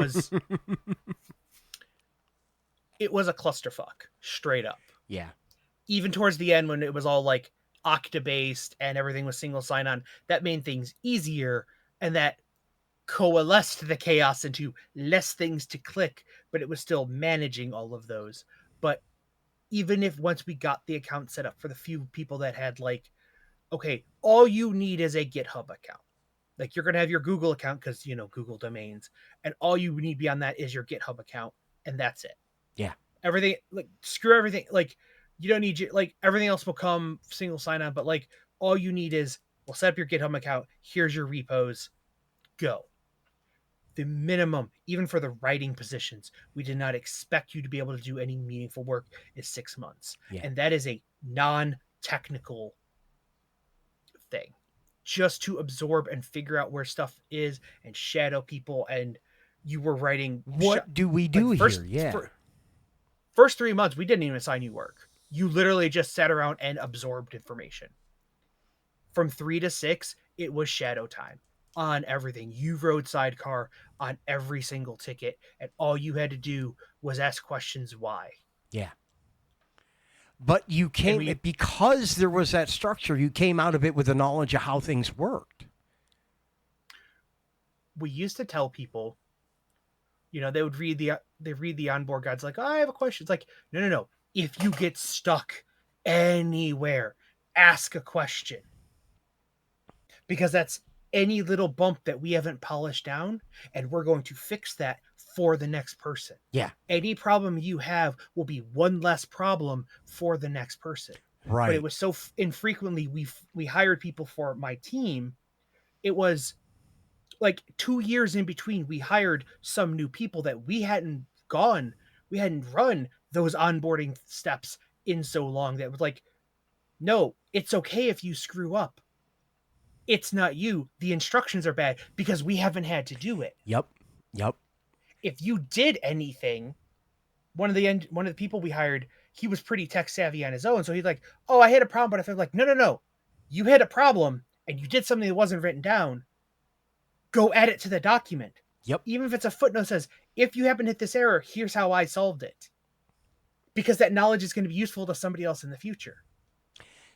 it was a clusterfuck straight up. Yeah. Even towards the end when it was all like Okta based and everything was single sign on, that made things easier and that coalesced the chaos into less things to click, but it was still managing all of those. But even if once we got the account set up for the few people that had like, okay, all you need is a GitHub account. Like you're going to have your Google account because, Google domains, and all you need beyond that is your GitHub account. And that's it. Yeah. Everything, like, screw everything. Like, you don't need, like, everything else will come single sign on, but like, all you need is, we'll set up your GitHub account. Here's your repos. Go. the minimum, even for the writing positions, we did not expect you to be able to do any meaningful work is 6 months. Yeah. And that is a non-technical thing. Just to absorb and figure out where stuff is and shadow people. And you were writing What do we like do here? Yeah. first 3 months, we didn't even assign you work. You literally just sat around and absorbed information. From 3 to 6, it was shadow time on everything. You rode sidecar on every single ticket, and all you had to do was ask questions why. Yeah. But you And came, because there was that structure, you came out of it with the knowledge of how things worked. we used to tell people, they would read the onboard guides like, oh, I have a question. It's like, no. If you get stuck anywhere, ask a question. Because that's any little bump that we haven't polished down, and we're going to fix that for the next person. Yeah. Any problem you have will be one less problem for the next person. Right. But it was so infrequently we hired people for my team. It was like 2 years in between we hired some new people that we hadn't run those onboarding steps in so long that was like, no, it's okay if you screw up. It's not you. The instructions are bad because we haven't had to do it. Yep. If you did anything, one of the people we hired, he was pretty tech savvy on his own. So he's like, oh, I had a problem, but I felt like, no. You had a problem and you did something that wasn't written down. Go add it to the document. Yep. Even if it's a footnote that says, if you happen to hit this error, here's how I solved it. Because that knowledge is going to be useful to somebody else in the future.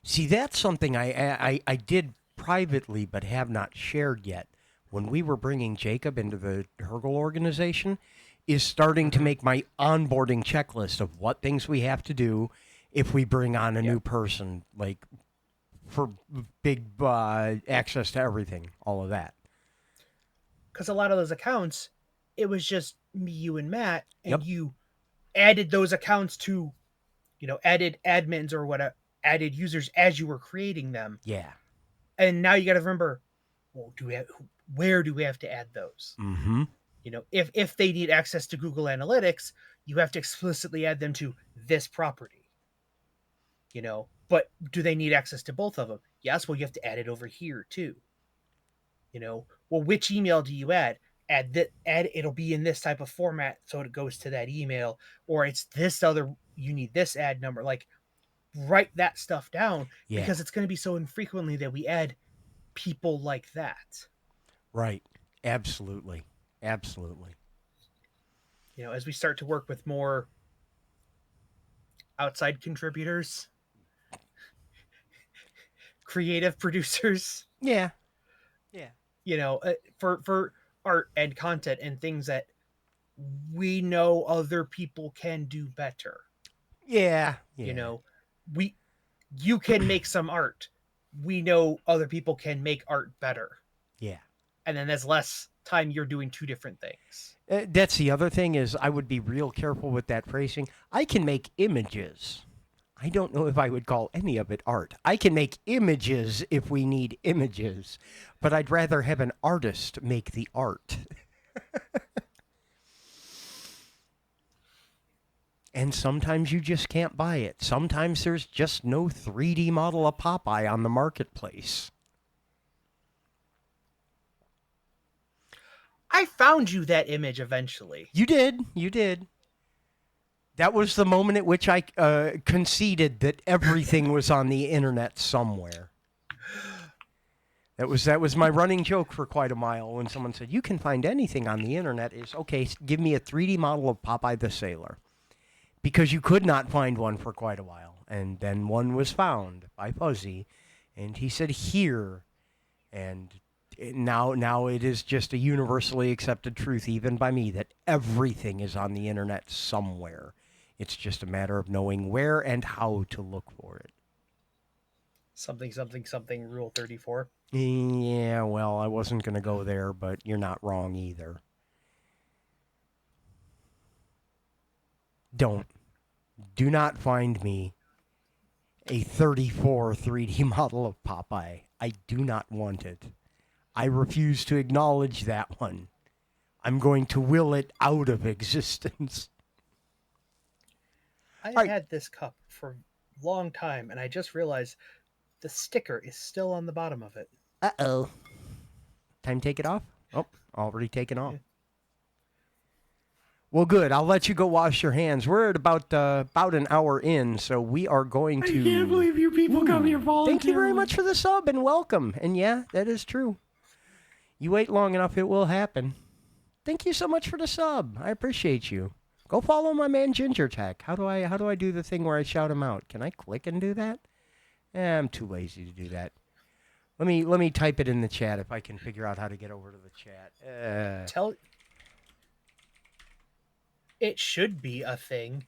See, that's something I did privately but have not shared yet. When we were bringing Jacob into the Hergel organization, is starting to make my onboarding checklist of what things we have to do if we bring on a new person, like for big access to everything, all of that. Because a lot of those accounts, it was just me, you, and Matt, and you added those accounts to, added admins or whatever, added users as you were creating them. Yeah. And now you got to remember, well, where do we have to add those? Mm-hmm. If they need access to Google Analytics, you have to explicitly add them to this property. But do they need access to both of them? Yes. Well, you have to add it over here too. Well, which email do you add? Add it'll be in this type of format, so it goes to that email, or it's this other. You need this ad number. Like, write that stuff down because it's going to be so infrequently that we add people like that. Right. Absolutely. As we start to work with more outside contributors, creative producers. Yeah. For art and content and things that we know other people can do better. Yeah. You can make some art. We know other people can make art better. Yeah. And then there's less time you're doing two different things. That's the other thing is I would be real careful with that phrasing. I can make images. I don't know if I would call any of it art. I can make images if we need images, but I'd rather have an artist make the art. And sometimes you just can't buy it. Sometimes there's just no 3D model of Popeye on the marketplace. I found you that image eventually. You did. That was the moment at which I conceded that everything was on the internet somewhere. That was my running joke for quite a while when someone said, you can find anything on the internet. Is okay, give me a 3D model of Popeye the Sailor. Because you could not find one for quite a while. And then one was found by Fuzzy. And he said, here. And now it is just a universally accepted truth, even by me, that everything is on the internet somewhere. It's just a matter of knowing where and how to look for it. Something, Rule 34. Yeah, well, I wasn't going to go there, but you're not wrong either. Do not find me a 34 3D model of Popeye. I do not want it. I refuse to acknowledge that one. I'm going to will it out of existence. I've right. had this cup for a long time, and I just realized the sticker is still on the bottom of it. Uh-oh. Time to take it off? Oh, already taken off. Yeah. Well, good. I'll let you go wash your hands. We're at about an hour in, so we are going to... I can't believe you people come here voluntarily. Thank you very much for the sub and welcome. And yeah, that is true. You wait long enough, it will happen. Thank you so much for the sub. I appreciate you. Go follow my man Ginger Tech. How do I do the thing where I shout him out? Can I click and do that? I'm too lazy to do that. Let me type it in the chat if I can figure out how to get over to the chat. It should be a thing.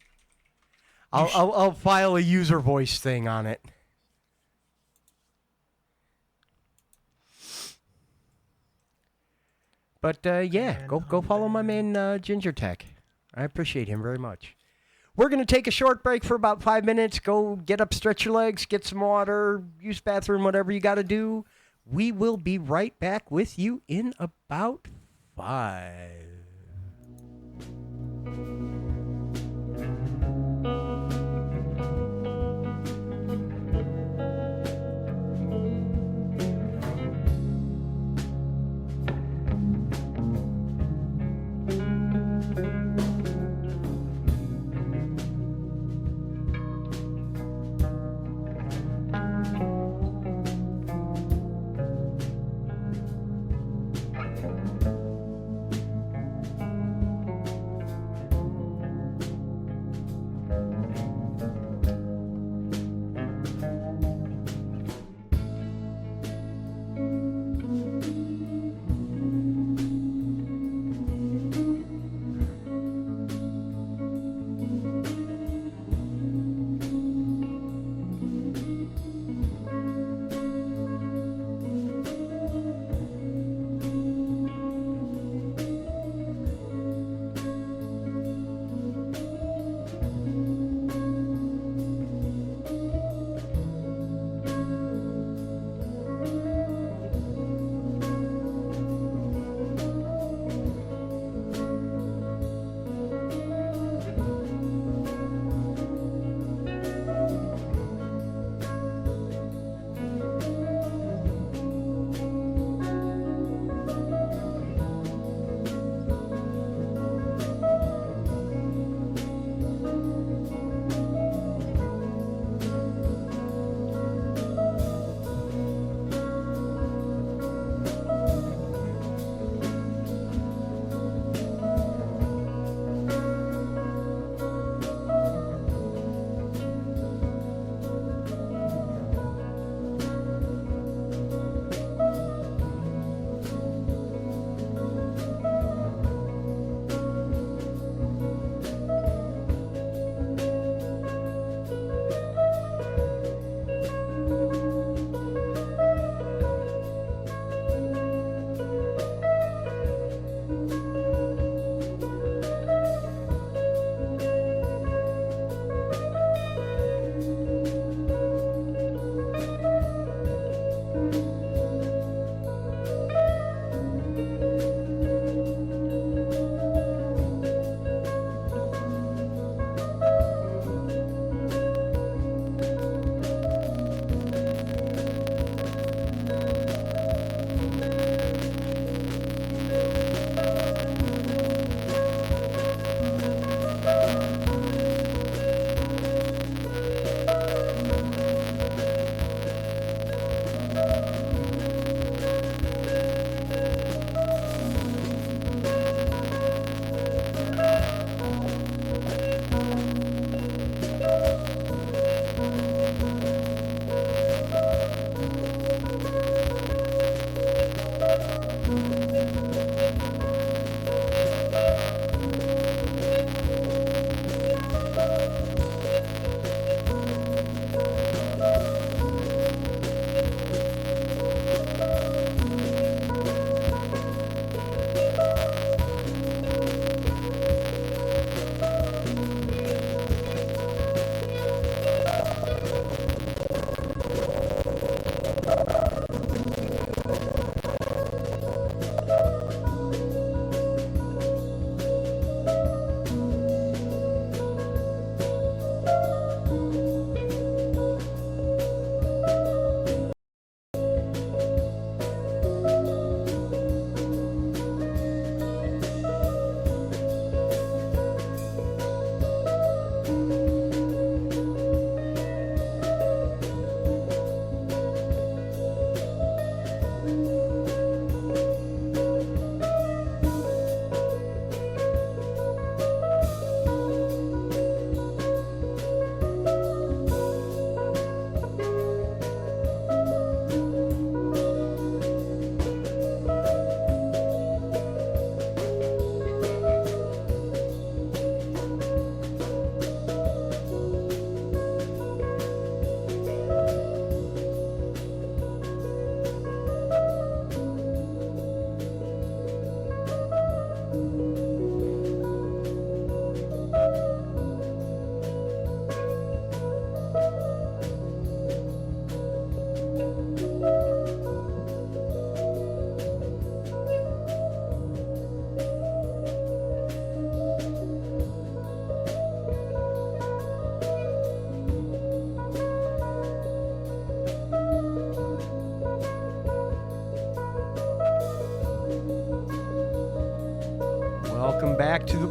I'll file a user voice thing on it. But yeah, go follow my man Ginger Tech. I appreciate him very much. We're going to take a short break for about 5 minutes. Go get up, stretch your legs, get some water, use bathroom, whatever you got to do. We will be right back with you in about 5.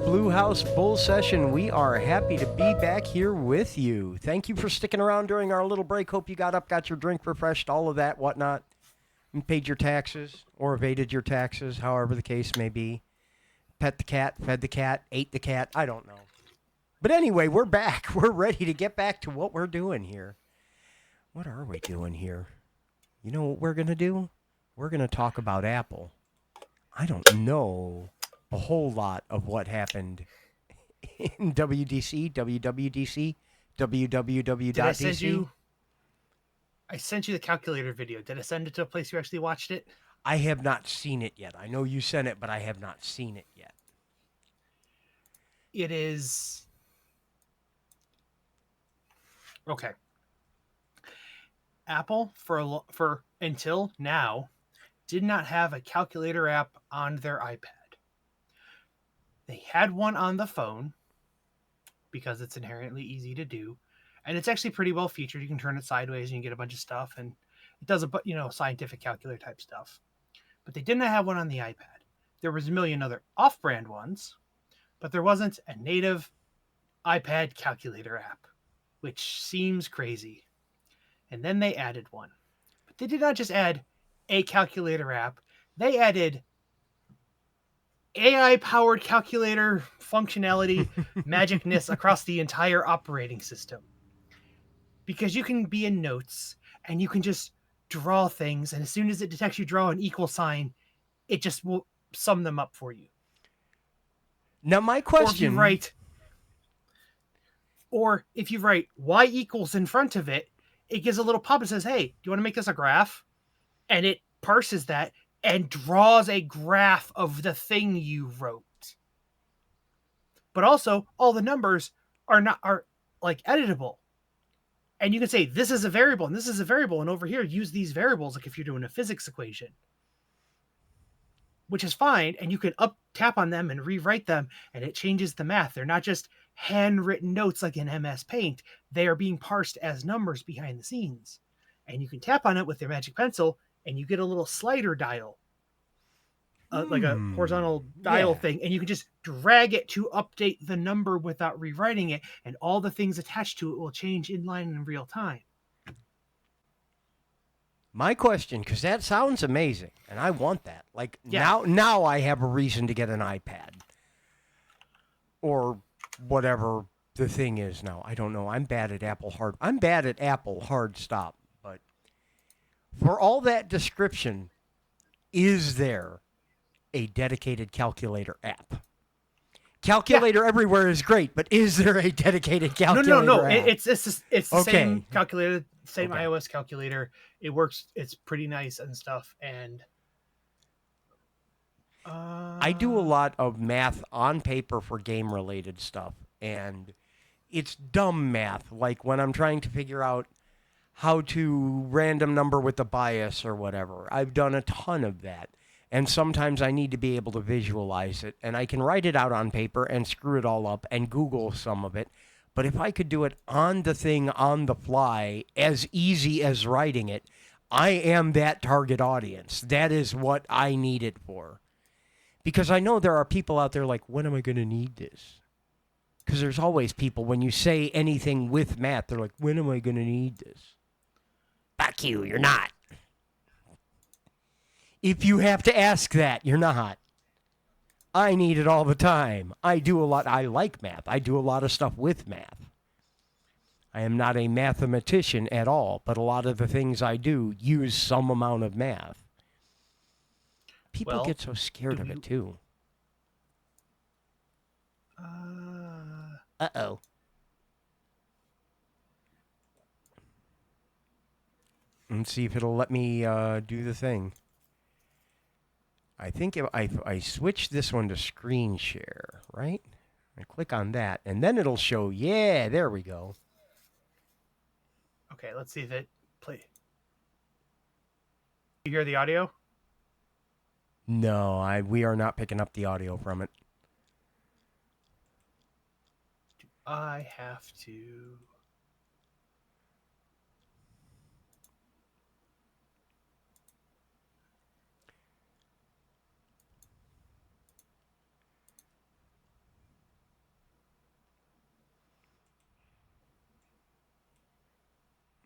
Blue House Bull Session. We are happy to be back here with you. Thank you for sticking around during our little break. Hope you got up, got your drink refreshed, all of that, whatnot, and paid your taxes or evaded your taxes, however the case may be. Pet the cat, fed the cat, ate the cat. I don't know. But anyway, we're back. We're ready to get back to what we're doing here. What are we doing here? You know what we're going to do? We're going to talk about Apple. I don't know a whole lot of what happened in WDC, WWDC, www.dc. Did I send you? I sent you the calculator video. Did I send it to a place you actually watched it? I have not seen it yet. I know you sent it, but I have not seen it yet. It is okay. Apple for until now did not have a calculator app on their iPad. They had one on the phone because it's inherently easy to do, and it's actually pretty well featured. You can turn it sideways and you get a bunch of stuff, and it does scientific calculator type stuff. But they didn't have one on the iPad. There was a million other off-brand ones, but there wasn't a native iPad calculator app, which seems crazy. And then they added one. But they did not just add a calculator app. They added AI-powered calculator functionality, magicness across the entire operating system. Because you can be in Notes, and you can just draw things, and as soon as it detects you draw an equal sign, it just will sum them up for you. Now, my question... Or if you write y equals in front of it, it gives a little pop and says, hey, do you want to make this a graph? And it parses that and draws a graph of the thing you wrote. But also, all the numbers are like editable. And you can say, this is a variable, and this is a variable, and over here, use these variables, like if you're doing a physics equation. Which is fine, and you can tap on them and rewrite them, and it changes the math. They're not just handwritten notes like in MS Paint. They are being parsed as numbers behind the scenes. And you can tap on it with your magic pencil, and you get a little slider dial, like a horizontal dial thing, and you can just drag it to update the number without rewriting it, and all the things attached to it will change in line in real time. My question, because that sounds amazing, and I want that. Now I have a reason to get an iPad. Or whatever the thing is now. I don't know. I'm bad at Apple hard stop. But for all that description, is there a dedicated calculator app? Calculator everywhere is great, but is there a dedicated calculator No. app? It's the same calculator, same iOS calculator. It works. It's pretty nice and stuff. And I do a lot of math on paper for game-related stuff, and it's dumb math, like when I'm trying to figure out how to random number with the bias or whatever. I've done a ton of that. And sometimes I need to be able to visualize it. And I can write it out on paper and screw it all up and Google some of it. But if I could do it on the thing, on the fly, as easy as writing it, I am that target audience. That is what I need it for. Because I know there are people out there like, when am I going to need this? Because there's always people, when you say anything with math, they're like, when am I going to need this? Fuck you, you're not. If you have to ask that, you're not. I need it all the time. I do a lot. I like math. I do a lot of stuff with math. I am not a mathematician at all, but a lot of the things I do use some amount of math. People get so scared of it, too. Uh-oh. Let's see if it'll let me do the thing. I think if I switch this one to screen share, right? I click on that, and then it'll show, yeah, there we go. Okay, let's see if it play. You hear the audio? No, we are not picking up the audio from it. Do I have to...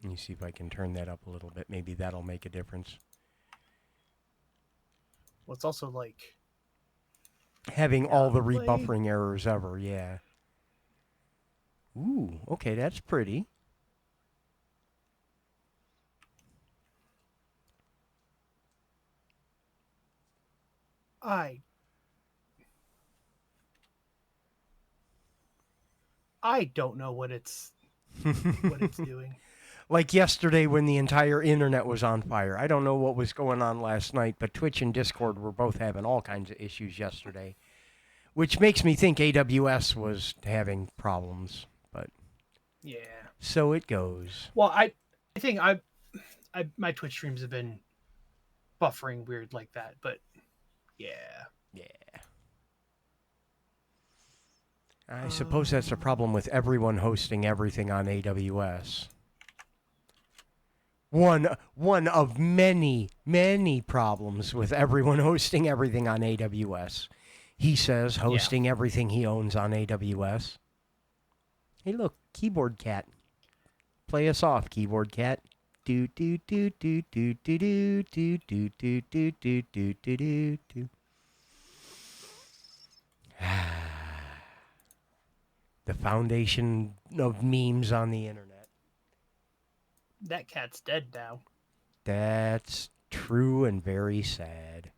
Let me see if I can turn that up a little bit. Maybe that'll make a difference. Well, it's also like Having all the play. rebuffering errors ever, yeah. Ooh, okay, that's pretty. I don't know what it's doing. Like yesterday when the entire internet was on fire. I don't know what was going on last night, but Twitch and Discord were both having all kinds of issues yesterday, which makes me think AWS was having problems, but Yeah. so it goes. Well, I think my Twitch streams have been buffering weird like that, but yeah. Yeah. I suppose that's a problem with everyone hosting everything on AWS. One of many, many problems with everyone hosting everything on AWS. He says hosting everything he owns on AWS. Hey, look, keyboard cat. Play us off, keyboard cat. Do do do do do do do do do do do do do do do. The foundation of memes on the internet. That cat's dead now. That's true and very sad.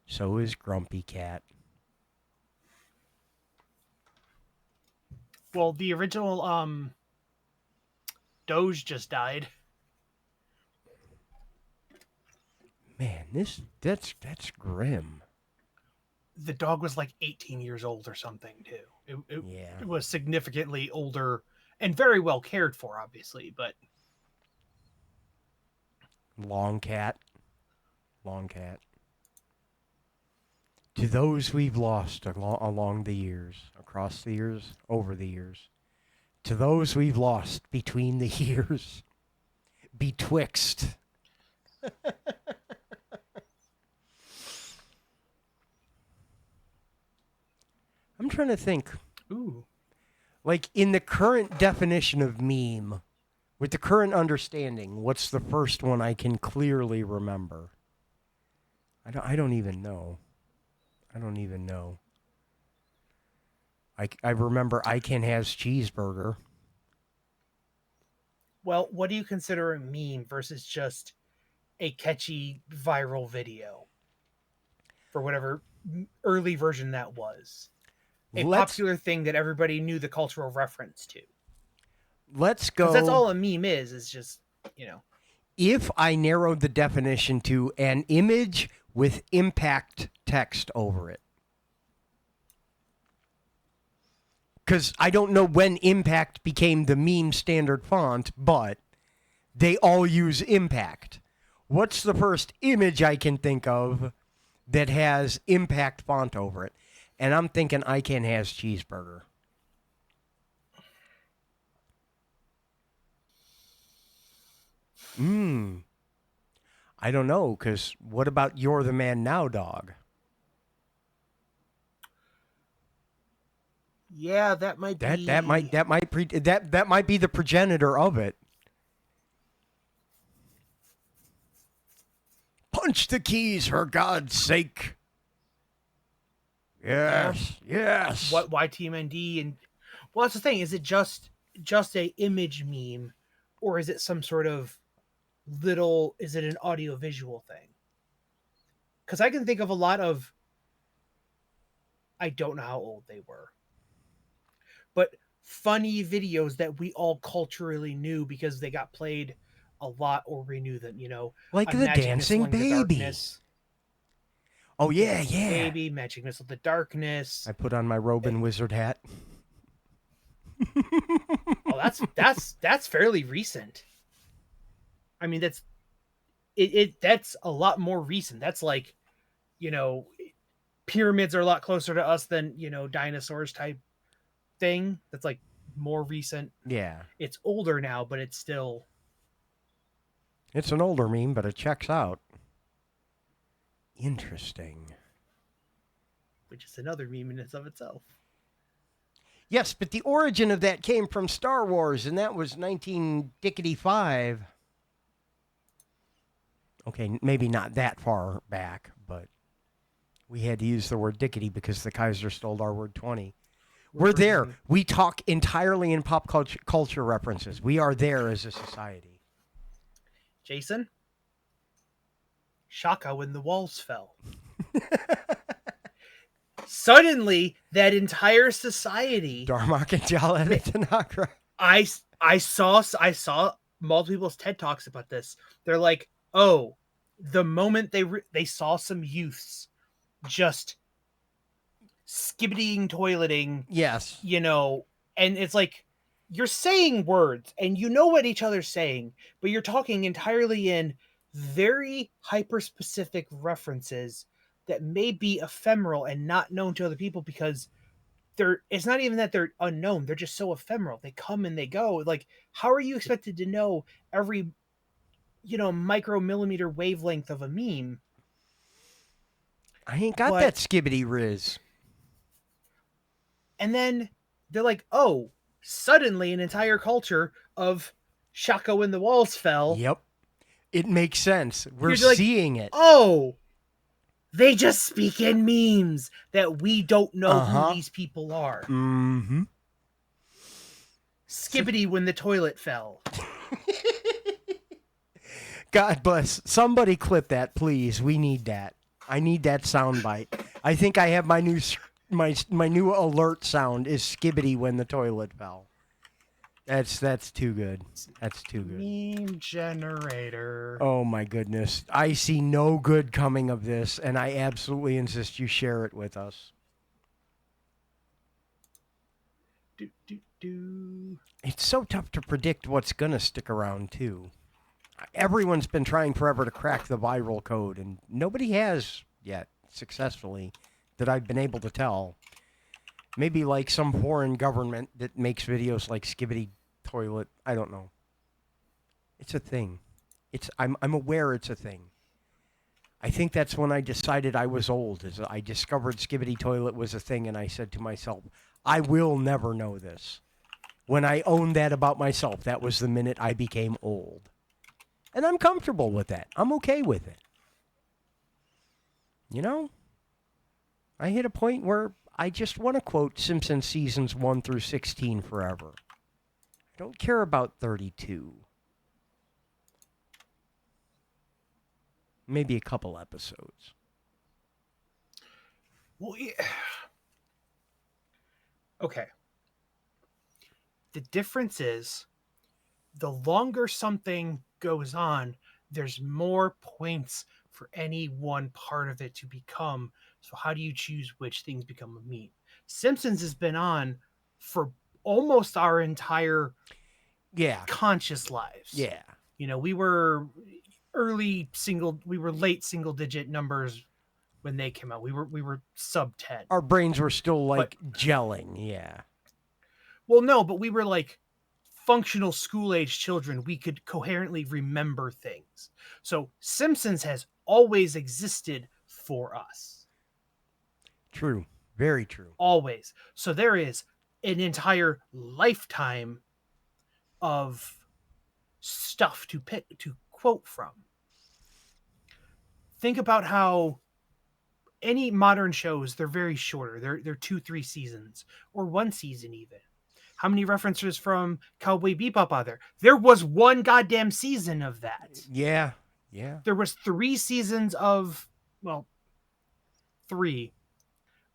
So is Grumpy Cat. Well, the original Doge just died. Man, that's grim. The dog was like 18 years old or something too. Yeah. It was significantly older and very well cared for, obviously, but Long cat. To those we've lost along the years, across the years, over the years. To those we've lost between the years. Betwixt. I'm trying to think. ooh. Like, in the current definition of meme, with the current understanding, what's the first one I can clearly remember? I don't even know. I remember I Can Has Cheeseburger. Well, what do you consider a meme versus just a catchy viral video? For whatever early version that was. A popular thing that everybody knew the cultural reference to. Let's go. Because that's all a meme is just, If I narrowed the definition to an image with impact text over it. Because I don't know when impact became the meme standard font, but they all use impact. What's the first image I can think of that has impact font over it? And I'm thinking I Can Has Cheeseburger. I don't know, because what about You're the Man Now, dog? Yeah, that might be That might be the progenitor of it. Punch the keys for God's sake. Yes. what YTMND and well, that's the thing. Is it just a image meme, or is it some sort of is it an audio visual thing? Because I can think of a lot of, I don't know how old they were, but funny videos that we all culturally knew because they got played a lot, or we knew them, like the Dancing Baby. Oh yeah, yeah. Baby, Magic Missile the Darkness. I put on my Robin Wizard hat. Oh, that's fairly recent. I mean, that's a lot more recent. That's like, pyramids are a lot closer to us than, dinosaurs type thing. That's like more recent. Yeah. It's older now, but it's still. It's an older meme, but it checks out. Interesting. Which is another meme in and of itself. Yes, but the origin of that came from Star Wars, and that was 1955. Okay, maybe not that far back, but we had to use the word dickety because the Kaiser stole our word 20. We're there. bringing- We talk entirely in pop culture references. We are there as a society. Jason, Shaka when the walls fell. Suddenly, that entire society. Darmok and Jalad Tanakra. I saw multiple people's TED Talks about this. They're like, oh, the moment they saw some youths just skibbitying, toileting, Yes. and it's like you're saying words and you know what each other's saying, but you're talking entirely in very hyper specific references that may be ephemeral and not known to other people because it's not even that they're unknown, they're just so ephemeral. They come and they go. Like, how are you expected to know every micromillimeter wavelength of a meme? I ain't got But- that skibbity riz. And then they're like, oh, suddenly an entire culture of Shaka when the walls fell. Yep. It makes sense. We're You're like, seeing it. Oh, they just speak in memes that we don't know Uh-huh. who these people are. Mm-hmm. Skibbity when the toilet fell. God bless. Somebody clip that, please. We need that. I need that soundbite. I think I have my new my new alert sound is skibbity when the toilet fell. That's too good. That's too good. Meme generator. Oh my goodness. I see no good coming of this, and I absolutely insist you share it with us. Do, do, do. It's so tough to predict what's going to stick around, too. Everyone's been trying forever to crack the viral code, and nobody has yet successfully that I've been able to tell. Maybe like some foreign government that makes videos like Skibbity Toilet. I don't know. It's a thing. I'm aware it's a thing. I think that's when I decided I was old. Is I discovered Skibbity Toilet was a thing, and I said to myself, I will never know this. When I owned that about myself, that was the minute I became old. And I'm comfortable with that. I'm okay with it. You know? I hit a point where I just want to quote Simpsons seasons 1 through 16 forever. I don't care about 32. Maybe a couple episodes. Well, yeah. Okay. The difference is the longer something goes on, there's more points for any one part of it to become. So how do you choose which things become a meme? Simpsons has been on for almost our entire conscious lives. Yeah. We were late single digit numbers when they came out. We were sub 10. Our brains were still gelling. Yeah. Well, no, but we were like functional school age children. We could coherently remember things. So Simpsons has always existed for us. True. Very true. Always. So there is an entire lifetime of stuff to quote from. Think about how any modern shows, they're very shorter. They're 2-3 seasons or 1 season even. How many references from Cowboy Bebop are there? There was 1 goddamn season of that. Yeah. Yeah. There was 3 seasons of 3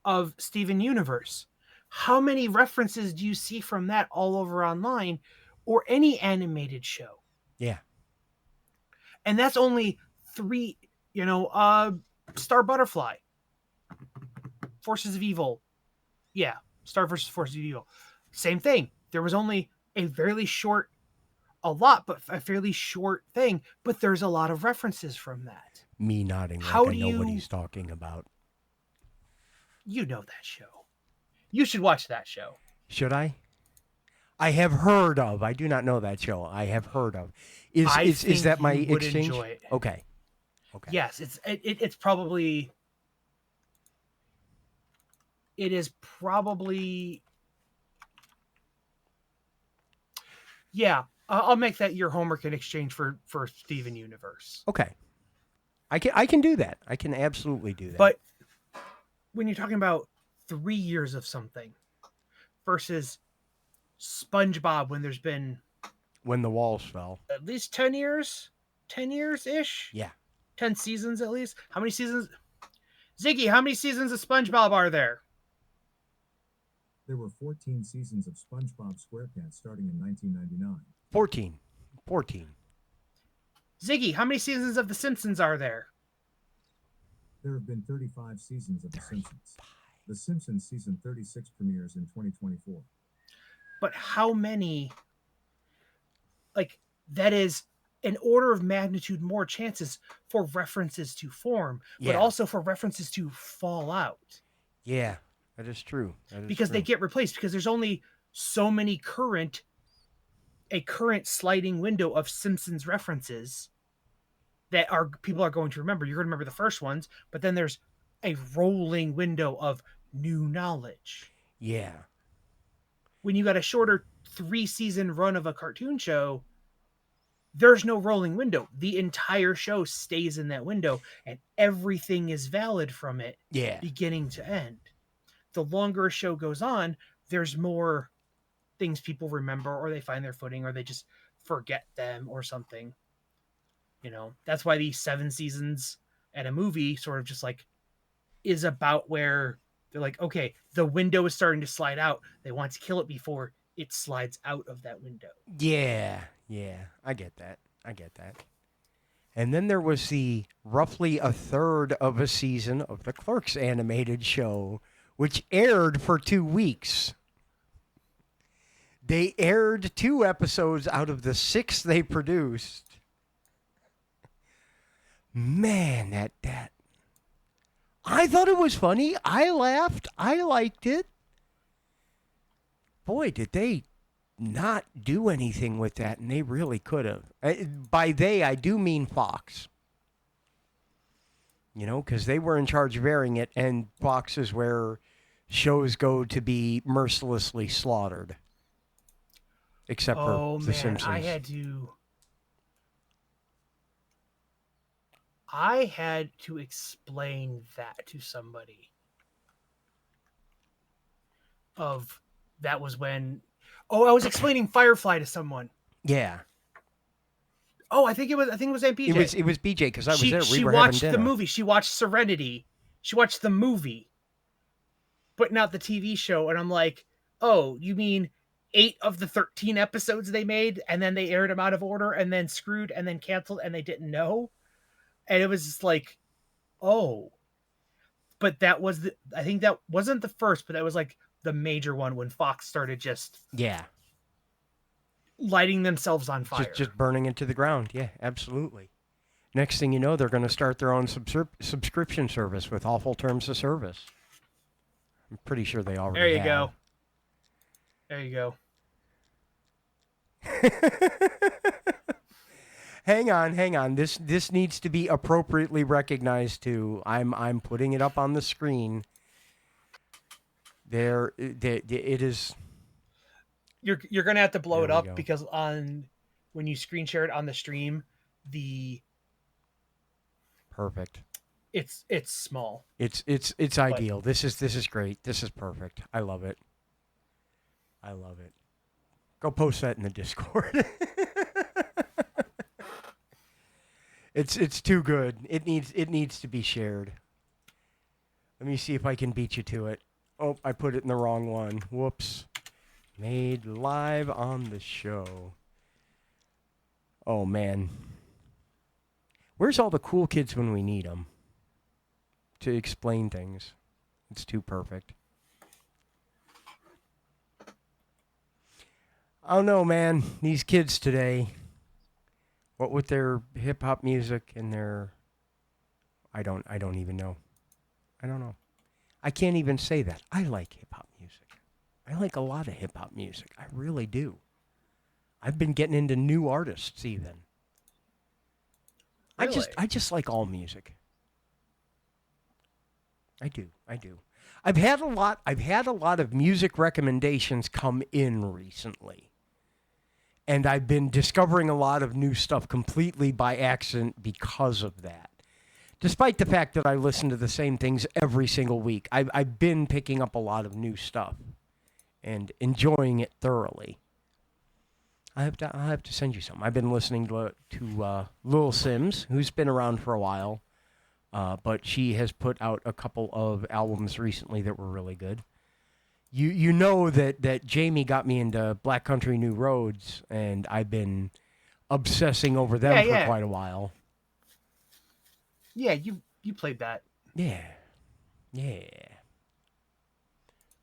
of Steven Universe. How many references do you see from that all over online or any animated show? Yeah. And that's only 3, Star Butterfly, Forces of Evil. Yeah, Star versus Forces of Evil. Same thing. There was only a fairly short thing, but there's a lot of references from that. Me nodding How like I do know what you- he's talking about. You know that show. You should watch that show. Should I? I have heard of. I do not know that show. I have heard of. I Is think that my you would exchange? enjoy it. Okay. Yes, it's probably. It is probably Yeah, I'll make that your homework in exchange for Steven Universe. Okay. I can do that. I can absolutely do that. But when you're talking about 3 years of something versus SpongeBob, when there's been when the walls fell. at least 10 years ish, Yeah. 10 seasons at least. How many seasons? Ziggy, how many seasons of SpongeBob are there? There were 14 seasons of SpongeBob SquarePants starting in 1999. 14. Ziggy, how many seasons of The Simpsons are there? There have been 35 seasons of The Simpsons. The Simpsons season 36 premieres in 2024. But how many? Like, that is an order of magnitude more chances for references to form, but Yeah. also for references to fall out. Yeah, that is true. That is Because they true. get replaced, because there's only so many a current sliding window of Simpsons references that people are going to remember. You're going to remember the first ones, but then there's a rolling window of new knowledge. Yeah. When you got a shorter 3-season run of a cartoon show, there's no rolling window. The entire show stays in that window, and everything is valid from it, Yeah. beginning to end. The longer a show goes on, there's more things people remember, or they find their footing, or they just forget them or something. That's why these 7 seasons and a movie sort of just like is about where they're like, okay, the window is starting to slide out. They want to kill it before it slides out of that window. Yeah. I get that. And then there was the roughly a third of a season of the Clerks animated show, which aired for 2 weeks. They aired 2 episodes out of the 6 they produced. Man, that. I thought it was funny. I laughed. I liked it. Boy, did they not do anything with that, and they really could have. By they, I do mean Fox. Because they were in charge of airing it, and Fox is where shows go to be mercilessly slaughtered. Except for The Simpsons. I had to explain that to somebody. That was when. Oh, I was explaining Firefly to someone. Yeah. Oh, I think it was Aunt BJ. It was BJ because I was there. She were watched having dinner. the movie. She watched Serenity. She watched the movie, but not the TV show. And I'm like, oh, you mean 8 of the 13 episodes they made, and then they aired them out of order, and then screwed, and then canceled, and they didn't know? And it was just like, oh. But I think that wasn't the first, but that was like the major one when Fox started just lighting themselves on fire. Just burning into the ground. Yeah, absolutely. Next thing you know, they're going to start their own subscription service with awful terms of service. I'm pretty sure they already have. There you go. Hang on. This needs to be appropriately recognized too. I'm putting it up on the screen. There it is. You're gonna have to blow There it we up go. because when you screen share it on the stream, Perfect. It's small. It's ideal. This is great. This is perfect. I love it. Go post that in the Discord. It's too good. It needs to be shared. Let me see if I can beat you to it. Oh, I put it in the wrong one. Whoops. Made live on the show. Oh man. Where's all the cool kids when we need them to explain things? It's too perfect. I don't know, man. These kids today, what with their hip hop music and their, I don't even know. I don't know. I can't even say that. I like hip hop music. I like a lot of hip hop music. I really do. I've been getting into new artists even. Really? I just like all music. I do. I've had a lot of music recommendations come in recently. And I've been discovering a lot of new stuff completely by accident because of that. Despite the fact that I listen to the same things every single week, I've been picking up a lot of new stuff and enjoying it thoroughly. I'll have to send you some. I've been listening to Lil Sims, who's been around for a while, but she has put out a couple of albums recently that were really good. You know that Jamie got me into Black Country New Roads, and I've been obsessing over them for quite a while. Yeah, you played that. Yeah.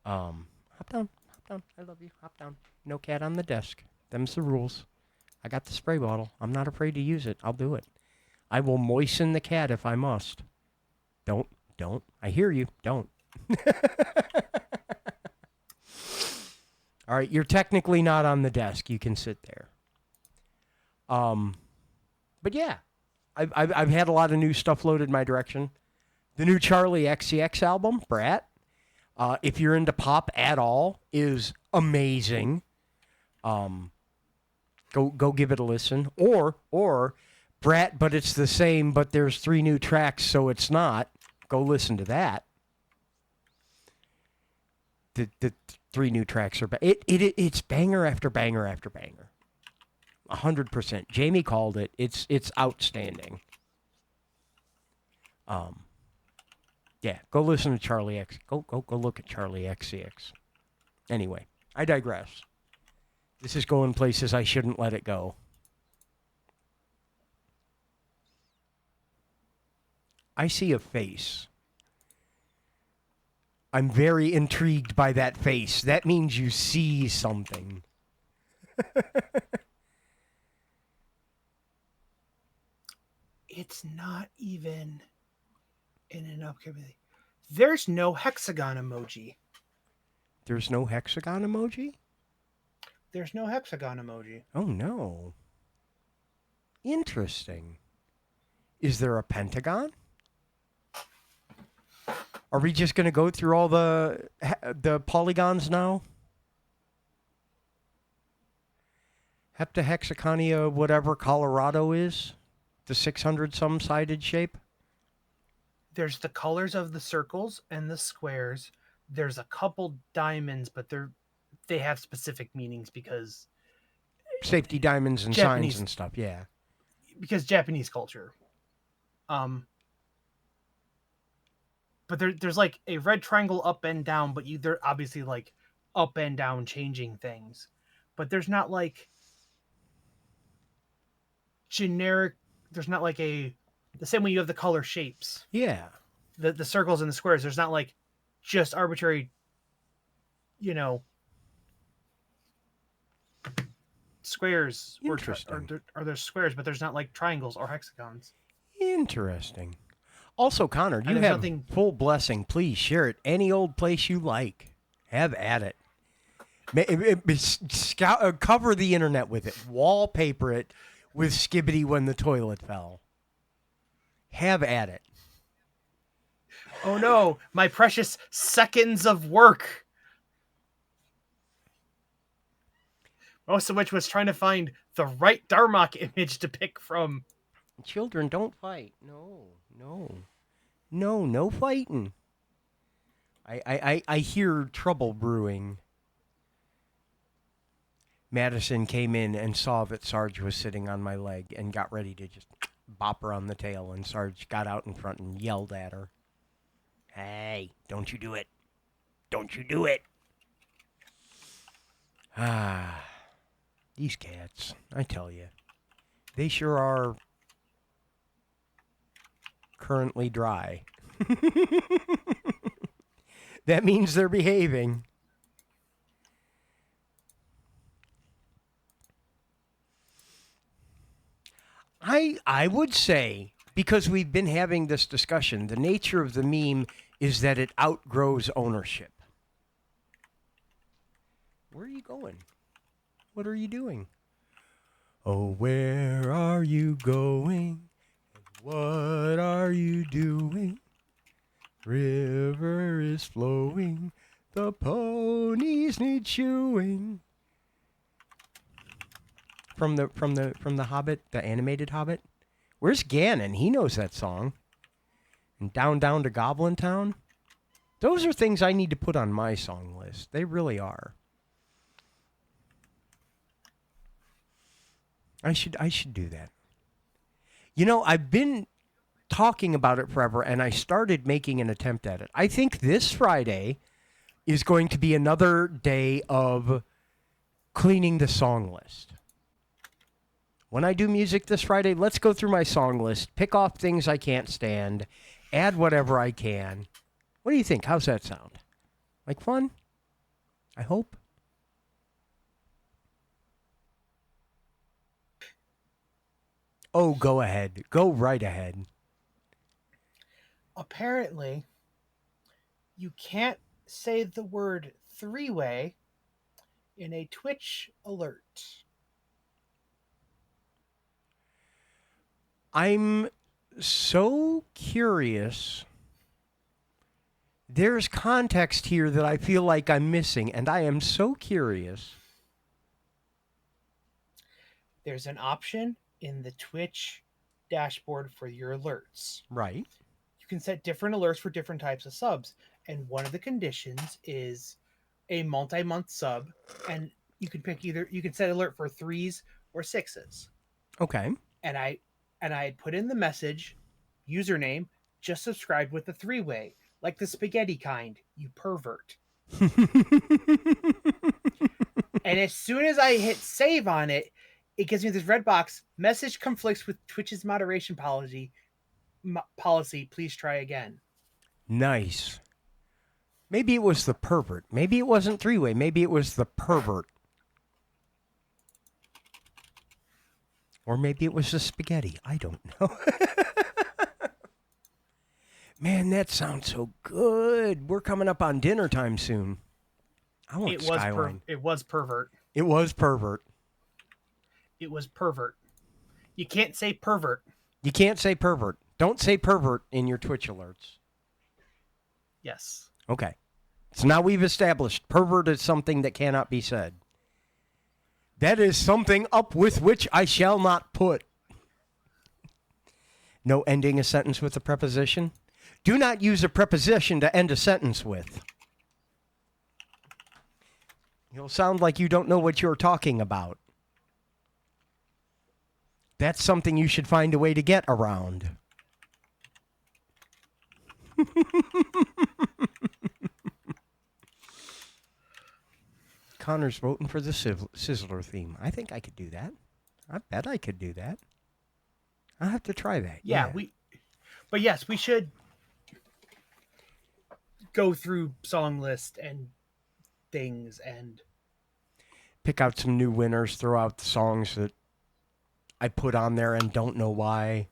Hop down. I love you. Hop down. No cat on the desk. Them's the rules. I got the spray bottle. I'm not afraid to use it. I'll do it. I will moisten the cat if I must. Don't. I hear you. Don't. All right, you're technically not on the desk. You can sit there. But yeah, I've had a lot of new stuff loaded my direction. The new Charlie XCX album, Brat, if you're into pop at all, is amazing. Go give it a listen. Or Brat, but it's the same, but there's 3 new tracks, so it's not. Go listen to that. The 3 new tracks are it's banger after banger after banger. 100%. Jamie called it. It's outstanding. Yeah, go listen to Charlie X. Go look at Charlie XCX. Anyway, I digress. This is going places I shouldn't let it go. I see a face. I'm very intrigued by that face. That means you see something. It's not even in an upcoming. There's no hexagon emoji. There's no hexagon emoji? There's no hexagon emoji. Oh, no. Interesting. Is there a pentagon? Are we just going to go through all the polygons now? Heptahexaconia, whatever Colorado is? The 600-some sided shape? There's the colors of the circles and the squares. There's a couple diamonds, but they have specific meanings because safety diamonds and Japanese, signs and stuff, yeah. Because Japanese culture. But there's like a red triangle up and down, but they're obviously like up and down changing things. But there's not like generic. There's not like the same way you have the color shapes. Yeah. The circles and the squares. There's not like just arbitrary, squares. Interesting. Or there's squares, but there's not like triangles or hexagons. Interesting. Also, Connor, you have full blessing. Please share it any old place you like. Have at it. Cover the internet with it. Wallpaper it with Skibbity when the toilet fell. Have at it. Oh no, my precious seconds of work. Most of which was trying to find the right Darmok image to pick from. Children, don't fight. No fighting. I hear trouble brewing. Madison came in and saw that Sarge was sitting on my leg and got ready to just bop her on the tail, and Sarge got out in front and yelled at her. Hey, don't you do it. Don't you do it. Ah, these cats, I tell you, they sure are currently dry. That means they're behaving. I would say, because we've been having this discussion, the nature of the meme is that it outgrows ownership. Where are you going? What are you doing? Oh, where are you going? What are you doing? River is flowing. The ponies need shoeing. from the Hobbit, the animated Hobbit? Where's Ganon? He knows that song. And Down to Goblin Town. Those are things I need to put on my song list. They really are. I should do that. You know, I've been talking about it forever, and I started making an attempt at it. I think this Friday is going to be another day of cleaning the song list. When I do music this Friday, let's go through my song list, pick off things I can't stand, add whatever I can. What do you think? How's that sound? Like fun? I hope. Oh, go ahead. Go right ahead. Apparently, you can't say the word three-way in a Twitch alert. I'm so curious. There's context here that I feel like I'm missing, and I am so curious. There's an option in the Twitch dashboard for your alerts. Right. You can set different alerts for different types of subs, and one of the conditions is a multi-month sub, and you can pick you can set alert for 3s or 6s. Okay. And I had put in the message, username, just subscribed with the 3-way, like the spaghetti kind, you pervert. And as soon as I hit save on it, it gives me this red box, message conflicts with Twitch's moderation policy. Please try again. Nice. Maybe it was the pervert. Maybe it wasn't 3-way. Maybe it was the pervert. Or maybe it was the spaghetti. I don't know. Man, that sounds so good. We're coming up on dinner time soon. I want Skyline. It was pervert. It was pervert. It was pervert. You can't say pervert. You can't say pervert. Don't say pervert in your Twitch alerts. Yes. Okay. So now we've established pervert is something that cannot be said. That is something up with which I shall not put. No ending a sentence with a preposition. Do not use a preposition to end a sentence with. You'll sound like you don't know what you're talking about. That's something you should find a way to get around. Connor's voting for the Sizzler theme. I think I could do that. I bet I could do that. I'll have to try that. Yeah. But yes, we should go through song list and things and pick out some new winners, throw out the songs that I put on there and don't know why.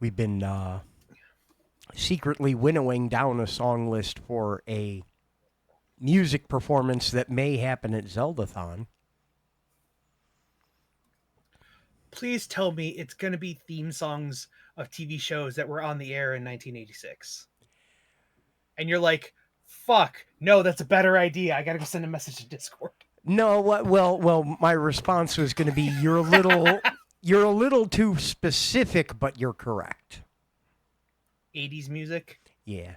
We've been secretly winnowing down a song list for a music performance that may happen at Zeldathon. please tell me it's going to be theme songs of TV shows that were on the air in 1986. And you're like, fuck, no, that's a better idea. I got to go send a message to Discord. No, well, my response was going to be you're a little too specific, but you're correct. 80s music? Yeah.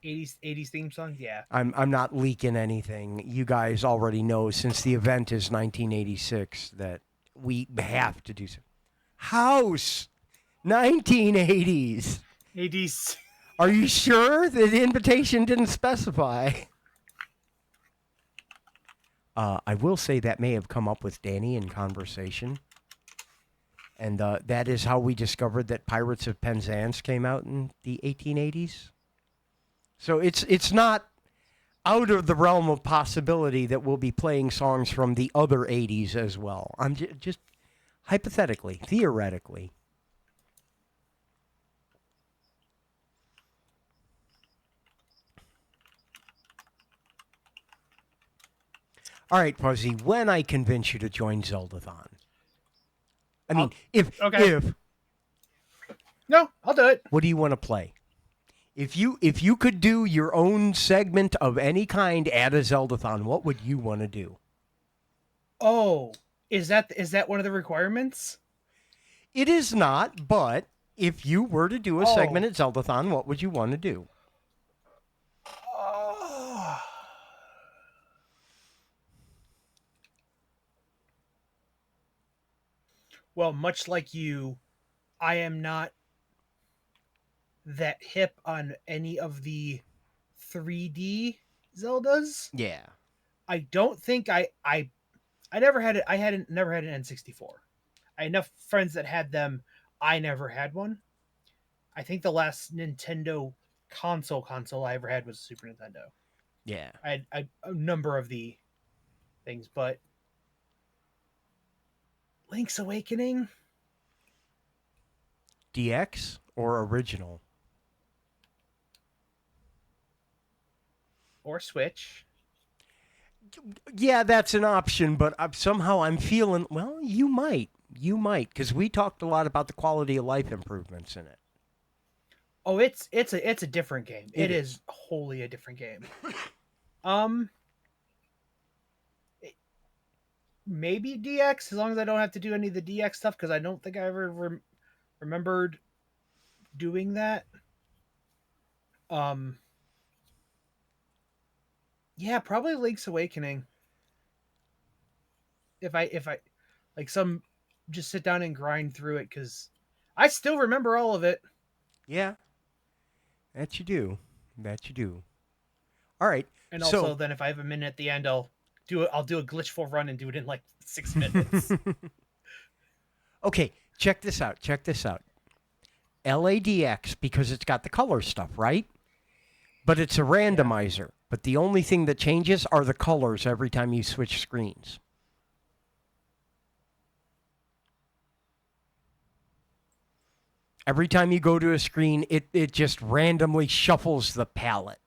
80s theme song? Yeah. I'm not leaking anything. You guys already know since the event is 1986 that we have to do some house 1980s. 80s. Are you sure the invitation didn't specify? I will say that may have come up with Danny in conversation. And that is how we discovered that Pirates of Penzance came out in the 1880s. So it's not out of the realm of possibility that we'll be playing songs from the other 80s as well. I'm just hypothetically, theoretically. All right, Fuzzy, when I convince you to join Zeldathon. I mean, if No, I'll do it. What do you want to play? If you could do your own segment of any kind at a Zeldathon, what would you want to do? Oh, is that one of the requirements? It is not, but if you were to do a segment Oh. at Zeldathon, what would you want to do? Oh. Well, much like you, I am not that hip on any of the 3D Zeldas. Yeah. I don't think I never had it. I hadn't never had an N64. I had enough friends that had them. I never had one. I think the last Nintendo console I ever had was Super Nintendo. Yeah. I had a number of the things, but Link's Awakening DX or original? or Switch. Yeah, that's an option, but somehow I'm feeling, well, you might. You might, because we talked a lot about the quality of life improvements in it. Oh, it's a different game. It It is wholly a different game. Um, maybe DX as long as I don't have to do any of the DX stuff because I don't think I ever remembered doing that. Um, yeah, probably Link's Awakening. If I like some just sit down and grind through it because I still remember all of it. Yeah, that you do. That you do. All right. And So, also, then if I have a minute at the end, I'll do a glitchful run and do it in like 6 minutes. okay, check this out. Check this out. LADX, because it's got the color stuff, right? But it's a randomizer. But the only thing that changes are the colors every time you switch screens. Every time you go to a screen, it just randomly shuffles the palette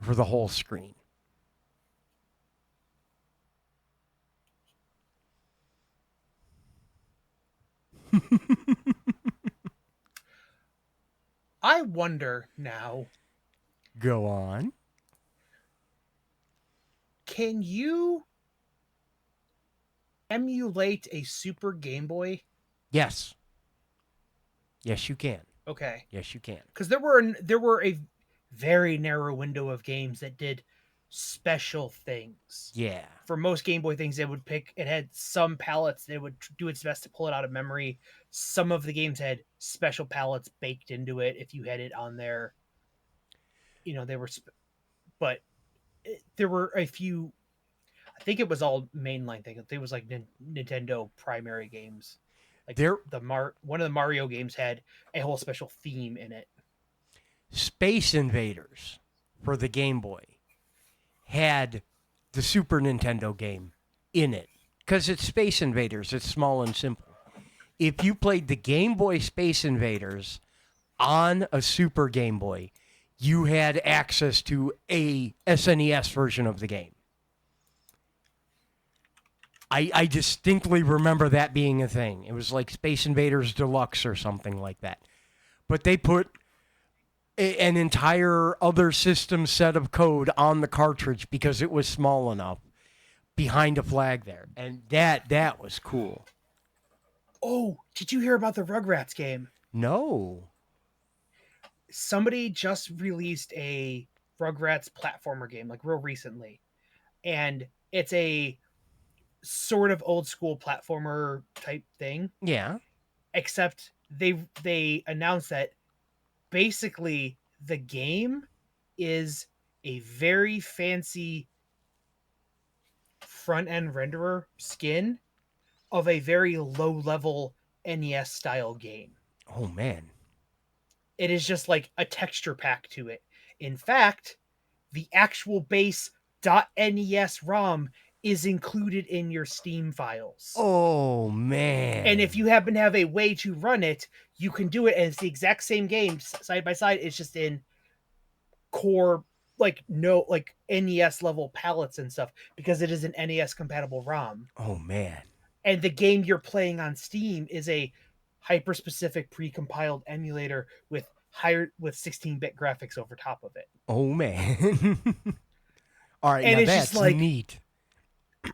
for the whole screen. I wonder now, Go on. can you emulate a Super Game Boy? Yes. Yes, you can. Okay. Yes, you can. Because there were a very narrow window of games that did special things. Yeah. For most Game Boy things, it had some palettes that would do its best to pull it out of memory. Some of the games had special palettes baked into it if you had it on there. You know, but there were a few. I think it was all mainline things. It was like Nintendo primary games. Like one of the Mario games had a whole special theme in it. Space Invaders for the Game Boy had the Super Nintendo game in it because it's Space Invaders. It's small and simple. If you played the Game Boy Space Invaders on a Super Game Boy, you had access to a SNES version of the game. I distinctly remember that being a thing. It was like Space Invaders Deluxe or something like that. But they put an entire other system set of code on the cartridge because it was small enough behind a flag there. And that was cool. Oh, did you hear about the Rugrats game? No. Somebody just released a Rugrats platformer game, like real recently. And it's a sort of old school platformer type thing. Yeah. Except they announced that basically the game is a very fancy front end renderer skin of a very low level NES style game. Oh, man. It is just like a texture pack to it. In fact, the actual base .NES ROM is included in your Steam files. Oh, man. And if you happen to have a way to run it, you can do it, and it's the exact same game side by side. It's just in core, like NES level palettes and stuff, because it is an NES compatible ROM. Oh, man. And the game you're playing on Steam is a hyper specific pre-compiled emulator with higher with 16-bit graphics over top of it. Oh man. All right, And now it's that's just like, neat.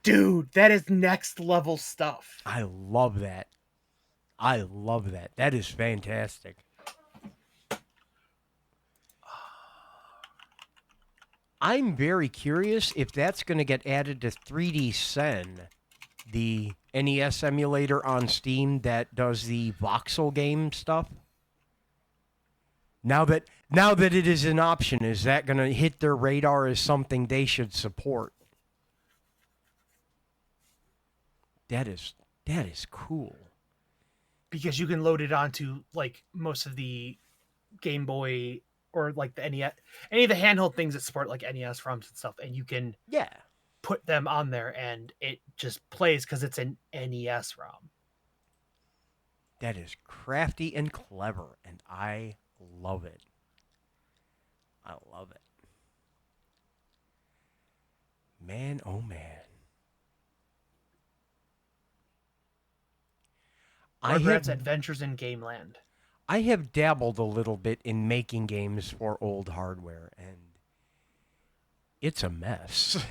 dude, that is next level stuff. I love that. I love that. That is fantastic. I'm very curious if that's going to get added to 3D Sen, the NES emulator on Steam that does the voxel game stuff. Now that it is an option, is that going to hit their radar as something they should support? That is cool. Because you can load it onto like most of the Game Boy or like the NES, any of the handheld things that support like NES ROMs and stuff, and you can Yeah. put them on there and it just plays because it's an NES ROM. That is crafty and clever, and I love it. I love it. Man, oh man. Rugrats Adventures in Gameland. I have dabbled a little bit in making games for old hardware, and it's a mess.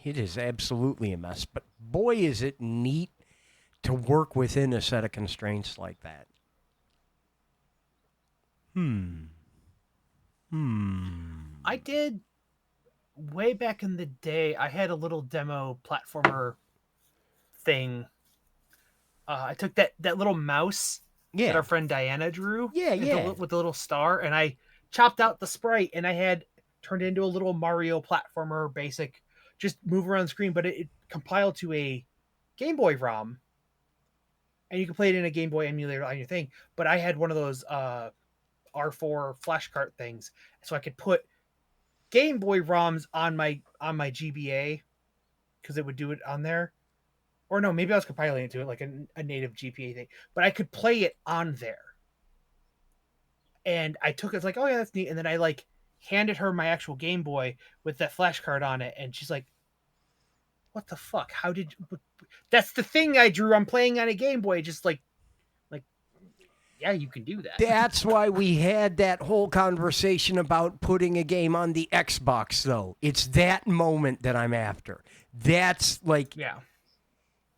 It is absolutely a mess, but boy, is it neat to work within a set of constraints like that. I did way back in the day. I had a little demo platformer thing. I took that little mouse that our friend Diana drew, with the little star, and I chopped out the sprite, and I had turned it into a little Mario platformer, basic, just move around the screen. But it compiled to a Game Boy ROM, and you can play it in a Game Boy emulator on your thing. But I had one of those R4 flash cart things, so I could put Game Boy ROMs on my GBA because it would do it on there. Or no, maybe I was compiling it to it like a native GPA thing, but I could play it on there. And I took it, like, oh yeah, that's neat. And then I like handed her my actual Game Boy with that flash card on it, and she's like, "What the fuck? How did you... That's the thing I drew. I'm playing on a Game Boy." Just like, yeah, you can do that. That's why we had that whole conversation about putting a game on the Xbox, though. It's that moment that I'm after. That's like, yeah.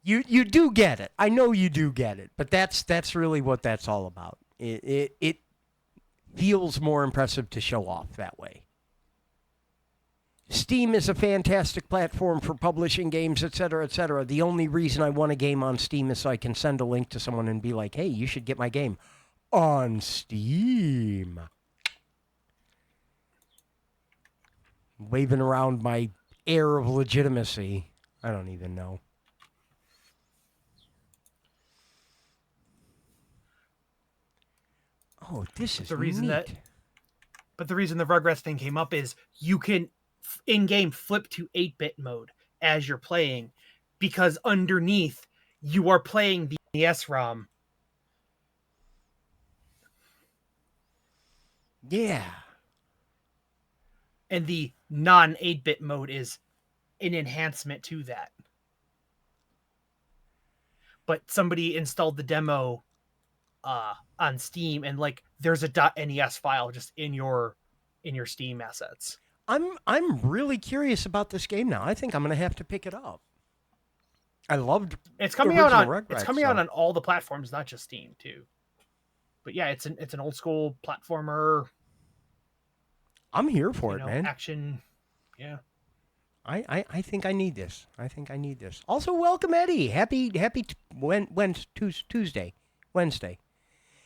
You do get it. I know you do get it, but that's really what that's all about. It feels more impressive to show off that way. Steam is a fantastic platform for publishing games, etc., etc. The only reason I want a game on Steam is so I can send a link to someone and be like, "Hey, you should get my game on Steam." Waving around my air of legitimacy. I don't even know. Oh, this is the reason neat. But the reason the Rugrats thing came up is you can in-game flip to 8-bit mode as you're playing, because underneath you are playing the NES ROM. Yeah. And the non-8-bit mode is an enhancement to that. But somebody installed the demo on Steam, and like there's a .NES file just in your Steam assets. I'm really curious about this game now. I think I'm gonna have to pick it up. I loved It's coming out on Rugrats, it's coming out on all the platforms, not just Steam too. But yeah, it's an old school platformer. I'm here for it, man. Action. Yeah. I think I need this. Also, welcome Eddie. Happy Tuesday. Wednesday.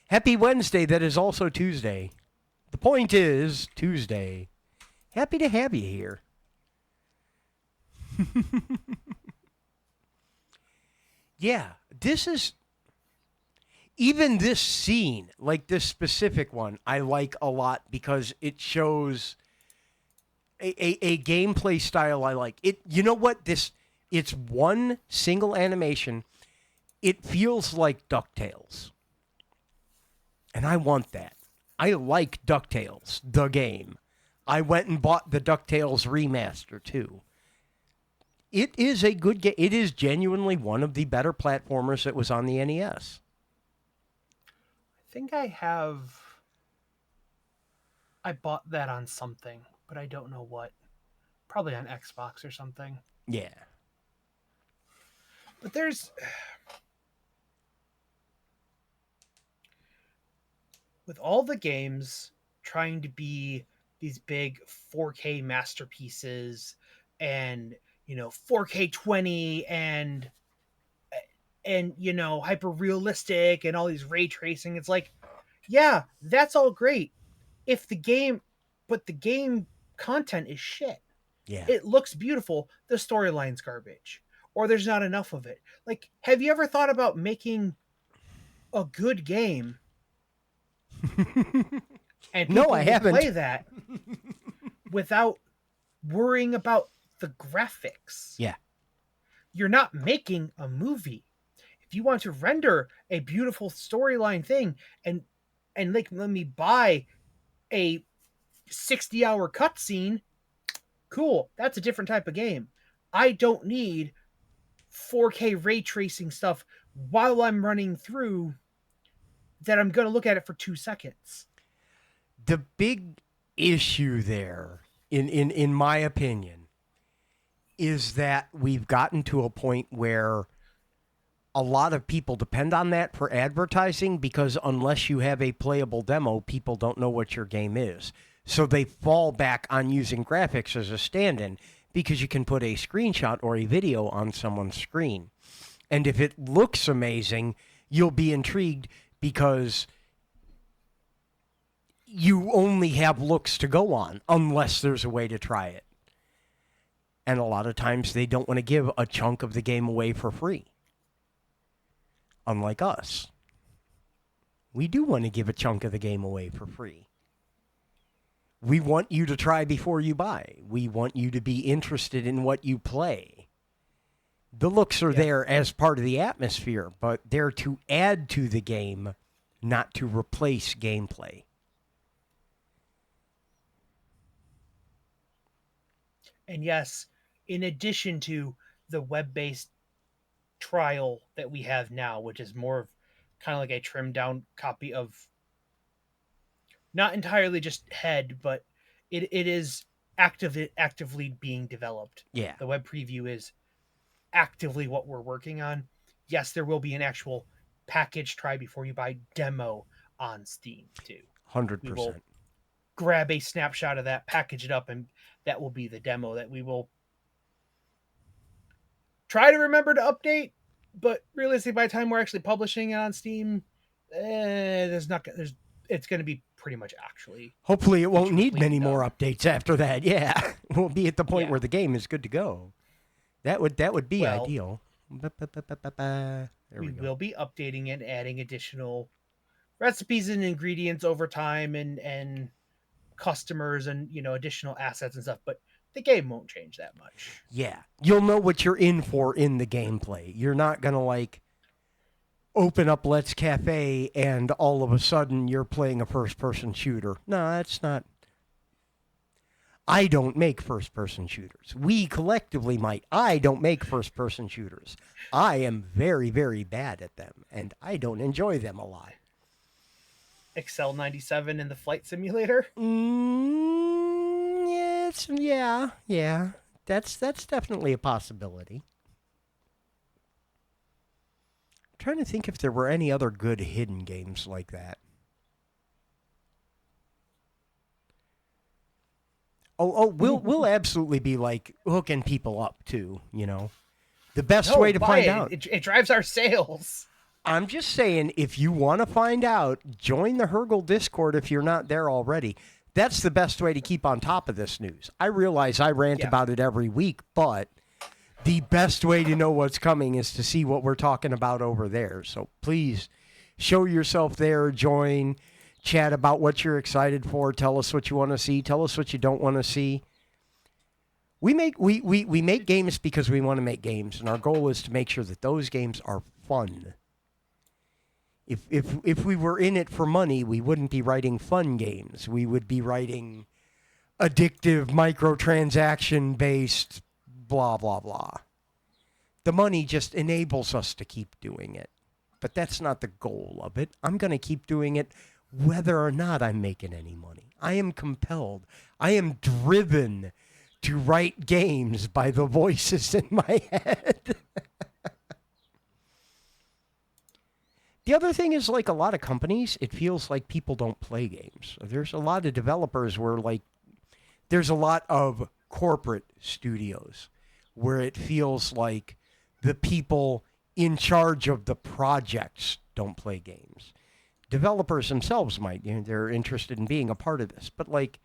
Happy Wednesday that is also Tuesday. The point is Tuesday. Happy to have you here. Yeah, this is... Even this scene, like this specific one, I like a lot because it shows a gameplay style I like. You know what? It's one single animation. It feels like DuckTales. And I want that. I like DuckTales, the game. I went and bought the DuckTales remaster, too. It is a good game. It is genuinely one of the better platformers that was on the NES. I think I have I bought that on something, but I don't know what. Probably on Xbox or something. Yeah. But there's with all the games trying to be these big 4K masterpieces and 4K 20 and hyper realistic and all these ray tracing, it's like, yeah, that's all great if the game but the game content is shit. Yeah. It looks beautiful, the storyline's garbage, or there's not enough of it. Like, have you ever thought about making a good game and No, people I will haven't. play that without worrying about the graphics? Yeah. You're not making a movie. If you want to render a beautiful storyline thing and like let me buy a 60-hour cutscene, cool. That's a different type of game. I don't need 4K ray tracing stuff while I'm running through that I'm going to look at it for 2 seconds. The big issue there, in my opinion, is that we've gotten to a point where a lot of people depend on that for advertising, because unless you have a playable demo, people don't know what your game is. So they fall back on using graphics as a stand-in, because you can put a screenshot or a video on someone's screen. And if it looks amazing, you'll be intrigued because you only have looks to go on unless there's a way to try it. And a lot of times they don't want to give a chunk of the game away for free. Unlike us. We do want to give a chunk of the game away for free. We want you to try before you buy. We want you to be interested in what you play. The looks are there as part of the atmosphere, but they're to add to the game, not to replace gameplay. And yes, in addition to the web-based trial that we have now, which is more of kind of like a trimmed down copy of not entirely just head, but it is actively being developed. Yeah. The web preview is actively what we're working on. Yes, there will be an actual package try before you buy demo on Steam too. 100%. We will grab a snapshot of that, package it up, and that will be the demo that we will try to remember to update. But realistically, by the time we're actually publishing it on Steam, it's going to be pretty much actually. Hopefully it won't need many done. more updates after that. Yeah. We'll be at the point Yeah. where the game is good to go. That would be Well, ideal. There We we go. will be updating and adding additional recipes and ingredients over time and customers and additional assets and stuff, but the game won't change that much. Yeah. You'll know what you're in for in the gameplay. You're not going to like open up Let's Cafe and all of a sudden you're playing a first-person shooter. No, that's not. I don't make first-person shooters. We collectively might. I don't make first-person shooters. I am very, very bad at them, and I don't enjoy them a lot. Excel 97 in the flight simulator. Yes, yeah. That's definitely a possibility. I'm trying to think if there were any other good hidden games like that. We'll absolutely be like hooking people up too, The best way to buy find it. out. It drives our sales. I'm just saying, if you want to find out, join the Hergel Discord if you're not there already. That's the best way to keep on top of this news. I realize I rant about it every week, but the best way to know what's coming is to see what we're talking about over there. So please show yourself there, join, chat about what you're excited for, tell us what you want to see, tell us what you don't want to see. We make games because we want to make games, and our goal is to make sure that those games are fun. If we were in it for money, we wouldn't be writing fun games. We would be writing addictive, microtransaction-based, blah, blah, blah. The money just enables us to keep doing it. But that's not the goal of it. I'm going to keep doing it whether or not I'm making any money. I am compelled. I am driven to write games by the voices in my head. The other thing is, like a lot of companies, it feels like people don't play games. There's a lot of developers where, like, there's a lot of corporate studios where it feels like the people in charge of the projects don't play games. Developers themselves might, they're interested in being a part of this, but like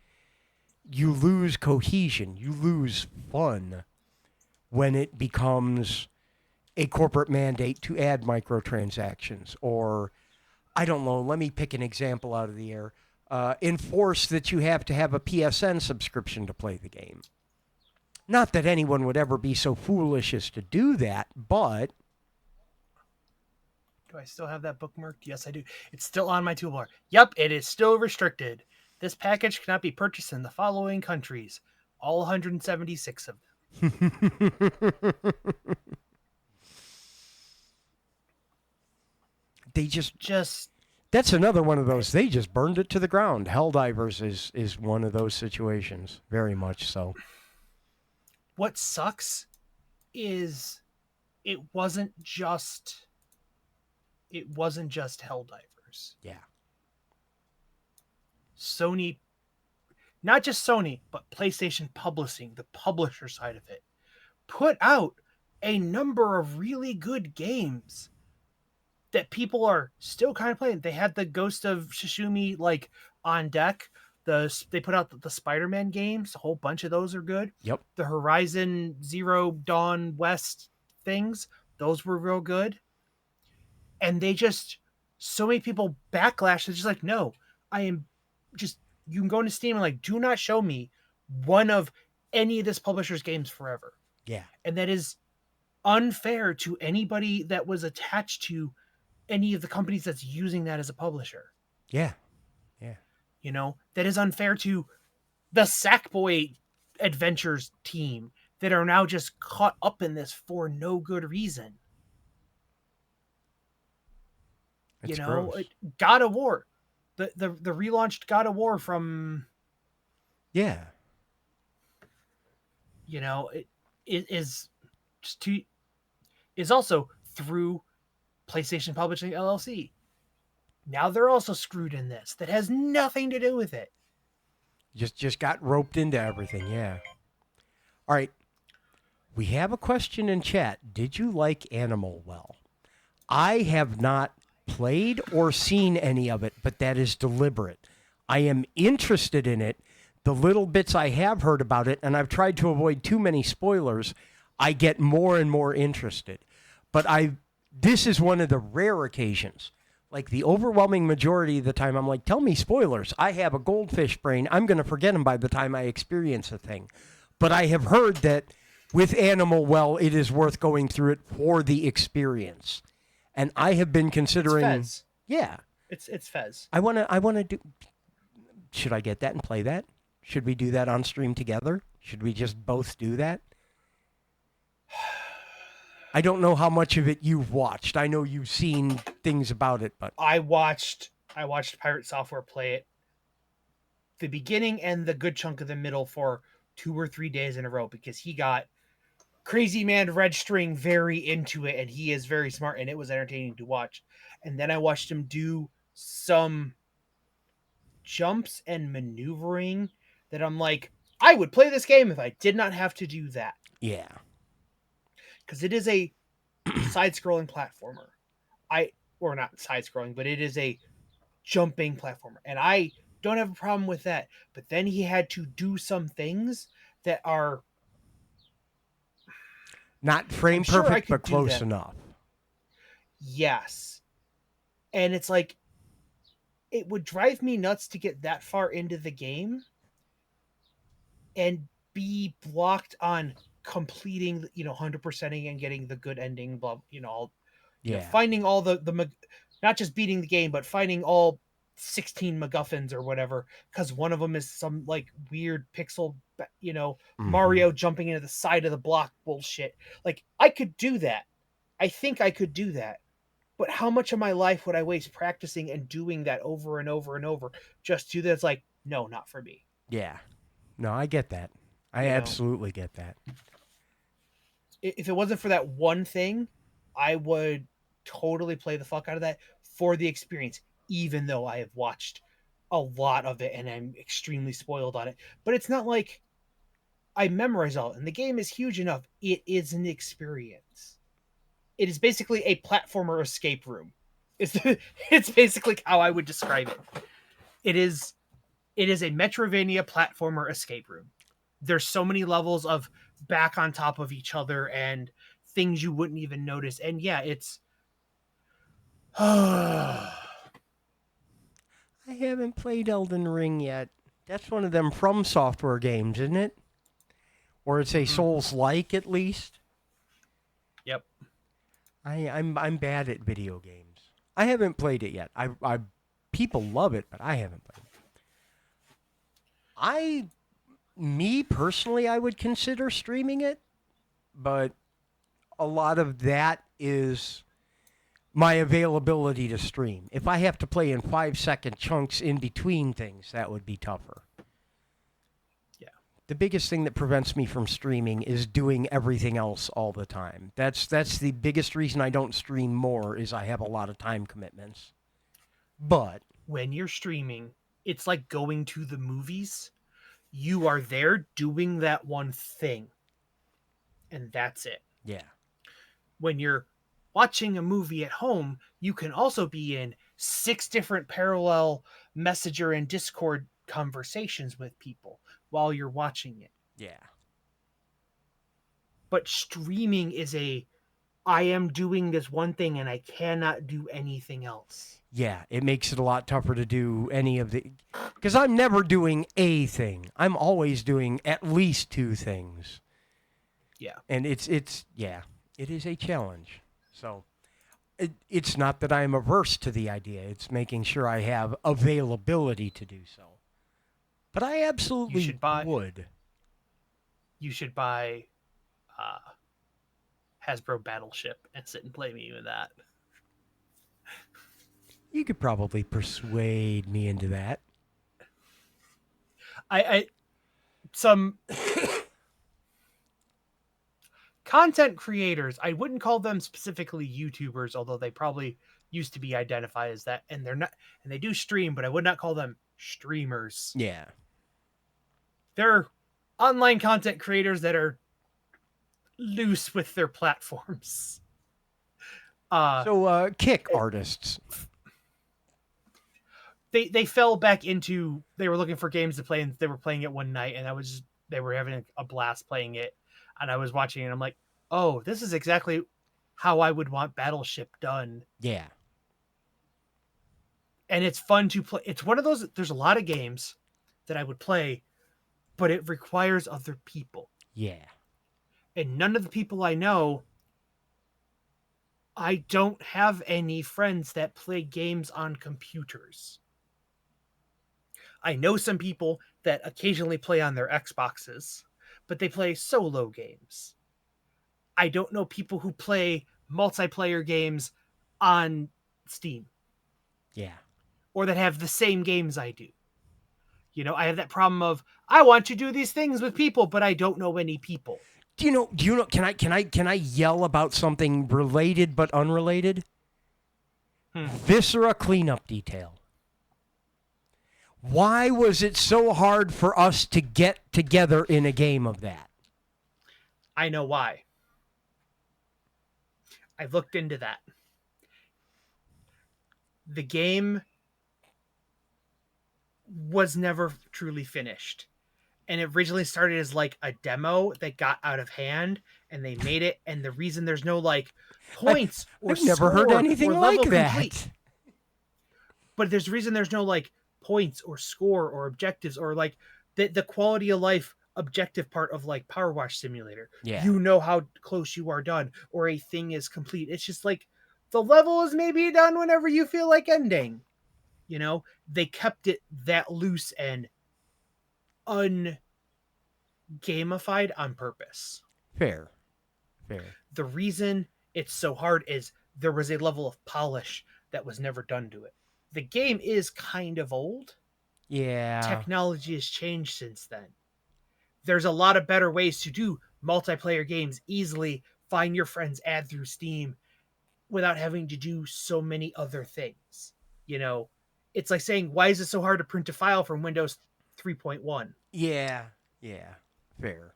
you lose cohesion, you lose fun when it becomes a corporate mandate to add microtransactions, or I don't know, let me pick an example out of the air. Enforce that you have to have a PSN subscription to play the game. Not that anyone would ever be so foolish as to do that, but Do I still have that bookmarked? Yes, I do. It's still on my toolbar. Yep, it is still restricted. This package cannot be purchased in the following countries. All 176 of them. they just Just that's another one of those. They just burned it to the ground. Helldivers is one of those situations, very much so. what sucks is it wasn't just Helldivers. Yeah. Sony, not just Sony, but PlayStation Publishing, the publisher side of it, put out a number of really good games that people are still kind of playing. They had the Ghost of Tsushima like on deck. They put out the Spider-Man games. A whole bunch of those are good. Yep. The Horizon Zero Dawn West things, those were real good. And they just, so many people backlash. They're just like, no, I am just, you can go into Steam and like, do not show me one of any of this publisher's games forever. Yeah. And that is unfair to anybody that was attached to any of the companies that's using that as a publisher. Yeah. Yeah. You know, that is unfair to the Sackboy Adventures team that are now just caught up in this for no good reason. It's you know, gross. God of War, the relaunched God of War from, Yeah. you know, it is also through PlayStation Publishing LLC. Now they're also screwed in this. That has nothing to do with it. Just got roped into everything, yeah. All right. We have a question in chat. Did you like Animal Well? I have not played or seen any of it, but that is deliberate. I am interested in it. The little bits I have heard about it, and I've tried to avoid too many spoilers, I get more and more interested. But this is one of the rare occasions. Like the overwhelming majority of the time, I'm like, tell me spoilers. I have a goldfish brain. I'm going to forget them by the time I experience a thing. But I have heard that with Animal Well, it is worth going through it for the experience. And I have been considering. It's Fez. Yeah. It's Fez. I want to do. Should I get that and play that? Should we do that on stream together? Should we just both do that? I don't know how much of it you've watched. I know you've seen things about it, but I watched Pirate Software play it, the beginning and the good chunk of the middle, for 2 or 3 days in a row, because he got Crazy Man Red String very into it, and he is very smart, and it was entertaining to watch. And then I watched him do some jumps and maneuvering that I'm like, I would play this game if I did not have to do that. yeah. Because it is a side-scrolling platformer. Or not side-scrolling, but it is a jumping platformer. And I don't have a problem with that. But then he had to do some things that are Not frame sure perfect, I but could do close that. enough. Yes. And it's like, it would drive me nuts to get that far into the game and be blocked on completing, 100%ing and getting the good ending, blah, finding all the not just beating the game, but finding all 16 MacGuffins or whatever, because one of them is some like weird pixel, Mario jumping into the side of the block bullshit. Like, I could do that. I think I could do that. But how much of my life would I waste practicing and doing that over and over and over just to that's like, no, not for me. Yeah. No, I get that. I You know, absolutely get that. if it wasn't for that one thing, I would totally play the fuck out of that for the experience, even though I have watched a lot of it and I'm extremely spoiled on it. But it's not like I memorize all, and the game is huge enough. It is an experience. It is basically a platformer escape room. It's it's basically how I would describe it. It is a Metrovania platformer escape room. There's so many levels of back on top of each other and things you wouldn't even notice. And yeah, it's I haven't played Elden Ring yet. That's one of them From Software games, isn't it? Or it's a Souls-like, at least. Yep. I'm bad at video games. I haven't played it yet. I people love it, but I haven't played it. Me personally, I would consider streaming it, but a lot of that is my availability to stream. If I have to play in 5-second chunks in between things, that would be tougher. Yeah. The biggest thing that prevents me from streaming is doing everything else all the time. That's the biggest reason I don't stream more is I have a lot of time commitments. But When you're streaming, it's like going to the movies. You are there doing that one thing. And that's it. yeah. When you're watching a movie at home, you can also be in 6 different parallel Messenger and Discord conversations with people while you're watching it. Yeah. But streaming is I am doing this one thing and I cannot do anything else. Yeah, it makes it a lot tougher to do any of the because I'm never doing a thing. I'm always doing at least 2 things. Yeah. And it is a challenge. So it's not that I'm averse to the idea. It's making sure I have availability to do so. But I absolutely would. You should buy Hasbro Battleship and sit and play me with that. You could probably persuade me into that. I some content creators, I wouldn't call them specifically YouTubers, although they probably used to be identified as that, and they're not, and they do stream, but I would not call them streamers. Yeah. They're online content creators that are loose with their platforms. Kick artists. They fell back into, they were looking for games to play and they were playing it one night, and they were having a blast playing it, and I was watching it and I'm like, oh, this is exactly how I would want Battleship done. Yeah. And it's fun to play. It's one of those, there's a lot of games that I would play, but it requires other people. Yeah. And none of the people I know, I don't have any friends that play games on computers. I know some people that occasionally play on their Xboxes, but they play solo games. I don't know people who play multiplayer games on Steam. Yeah. Or that have the same games I do. You know, I have that problem of I want to do these things with people, but I don't know any people. Do you know can I yell about something related but unrelated? Viscera cleanup detail. Why was it so hard for us to get together in a game of that? I know why. I've looked into that. The game was never truly finished. And it originally started as like a demo that got out of hand, and they made it. And the reason there's no like points I've never heard anything like that. But there's a reason there's no like points or score or objectives or like the quality of life objective part of like Power Wash Simulator. Yeah. You know how close you are done or a thing is complete. It's just like the level is maybe done whenever you feel like ending. You know, they kept it that loose and ungamified on purpose. Fair. The reason it's so hard is there was a level of polish that was never done to it. The game is kind of old. Yeah. Technology has changed since then. There's a lot of better ways to do multiplayer games easily, find your friends, add through Steam, without having to do so many other things. You know, it's like saying, why is it so hard to print a file from Windows 3.1? Yeah. Fair.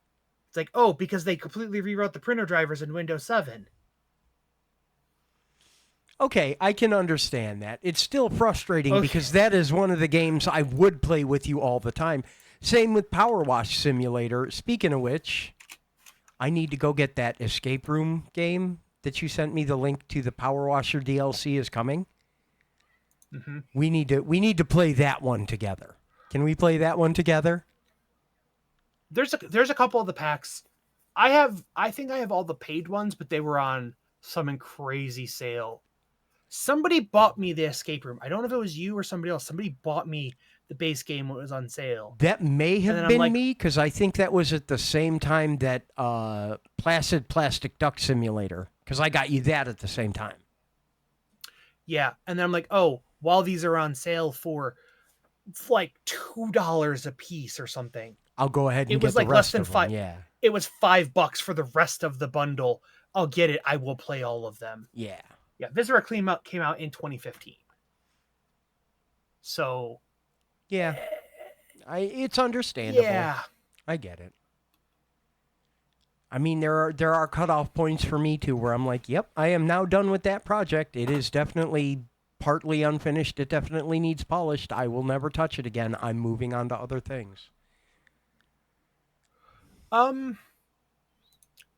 It's like, oh, because they completely rewrote the printer drivers in Windows 7. Okay, I can understand that. It's still frustrating Okay. because that is one of the games I would play with you all the time. Same with Power Wash Simulator. Speaking of which, I need to go get that escape room game that you sent me. The link to the Power Washer DLC is coming. Mm-hmm. We need to play that one together. Can we play that one together? There's a couple of the packs. I think I have all the paid ones, but they were on some crazy sale. Somebody bought me the escape room. I don't know if it was you or somebody else. Somebody bought me the base game when it was on sale. That may then have I'm been like- me because I think that was at the same time that Placid Plastic Duck Simulator, because I got you that at the same time. Yeah, and then I'm like, oh, while these are on sale for like $2 a piece or something, I'll go ahead and It get was the like rest less than of them. five- Yeah, it was $5 for the rest of the bundle. I'll get it. I will play all of them. yeah. Yeah, Viscera came out in 2015. So Yeah. It's understandable. yeah, I get it. I mean, there are cutoff points for me too, where I'm like, yep, I am now done with that project. It is definitely partly unfinished. It definitely needs polished. I will never touch it again. I'm moving on to other things.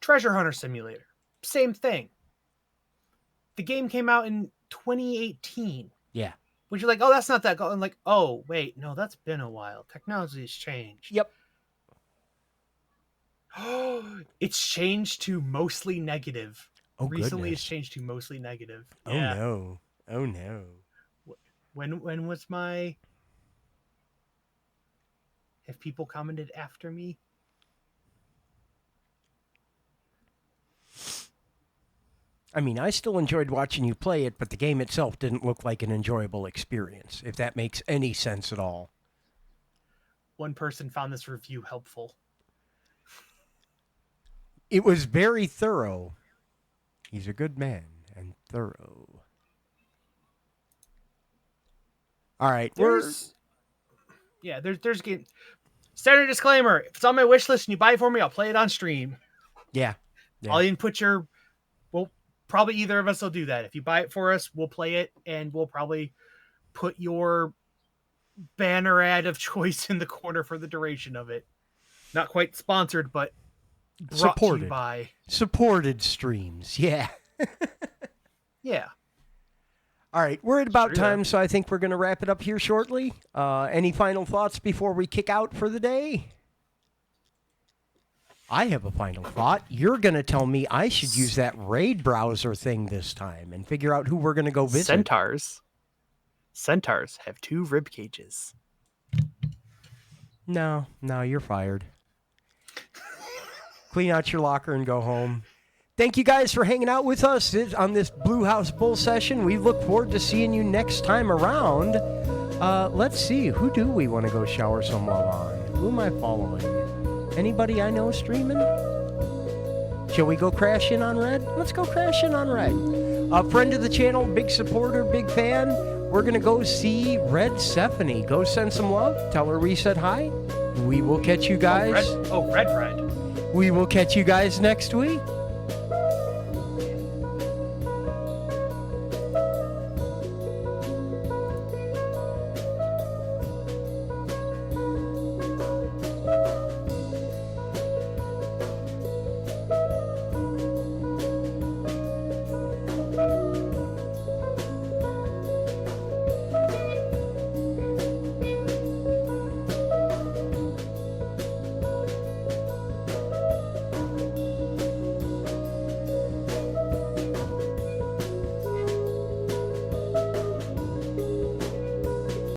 Treasure Hunter Simulator, same thing. The game came out in 2018. Yeah. Which you're like, oh, that's not that. I'm like, oh, wait, no, that's been a while. Technology has changed. Yep. It's changed to mostly negative. Oh, Recently, goodness. it's changed to mostly negative. Oh Yeah. no. Oh no. When was my? Have people commented after me? I mean, I still enjoyed watching you play it, but the game itself didn't look like an enjoyable experience, if that makes any sense at all. One person found this review helpful. It was very thorough. He's a good man and thorough. All right, There's game. Standard disclaimer: if it's on my wish list and you buy it for me, I'll play it on stream. Yeah. Yeah. I'll even put your. Well, probably either of us will do that. If you buy it for us, we'll play it, and we'll probably put your banner ad of choice in the corner for the duration of it. Not quite sponsored, but brought to Supported. you by. Supported streams. Yeah. Yeah. All right, we're at about True time, that. so I think we're going to wrap it up here shortly. Any final thoughts before we kick out for the day? I have a final thought. You're going to tell me I should use that raid browser thing this time and figure out who we're going to go visit. Centaurs have 2 rib cages. No, you're fired. Clean out your locker and go home. Thank you guys for hanging out with us on this Blue House Bull session. We look forward to seeing you next time around. Let's see, who do we want to go shower some love on? Who am I following? Anybody I know streaming? Shall we go crash in on Red? Let's go crash in on Red. A friend of the channel, big supporter, big fan. We're going to go see Red Stephanie. Go send some love. Tell her we said hi. We will catch you guys. Red. We will catch you guys next week.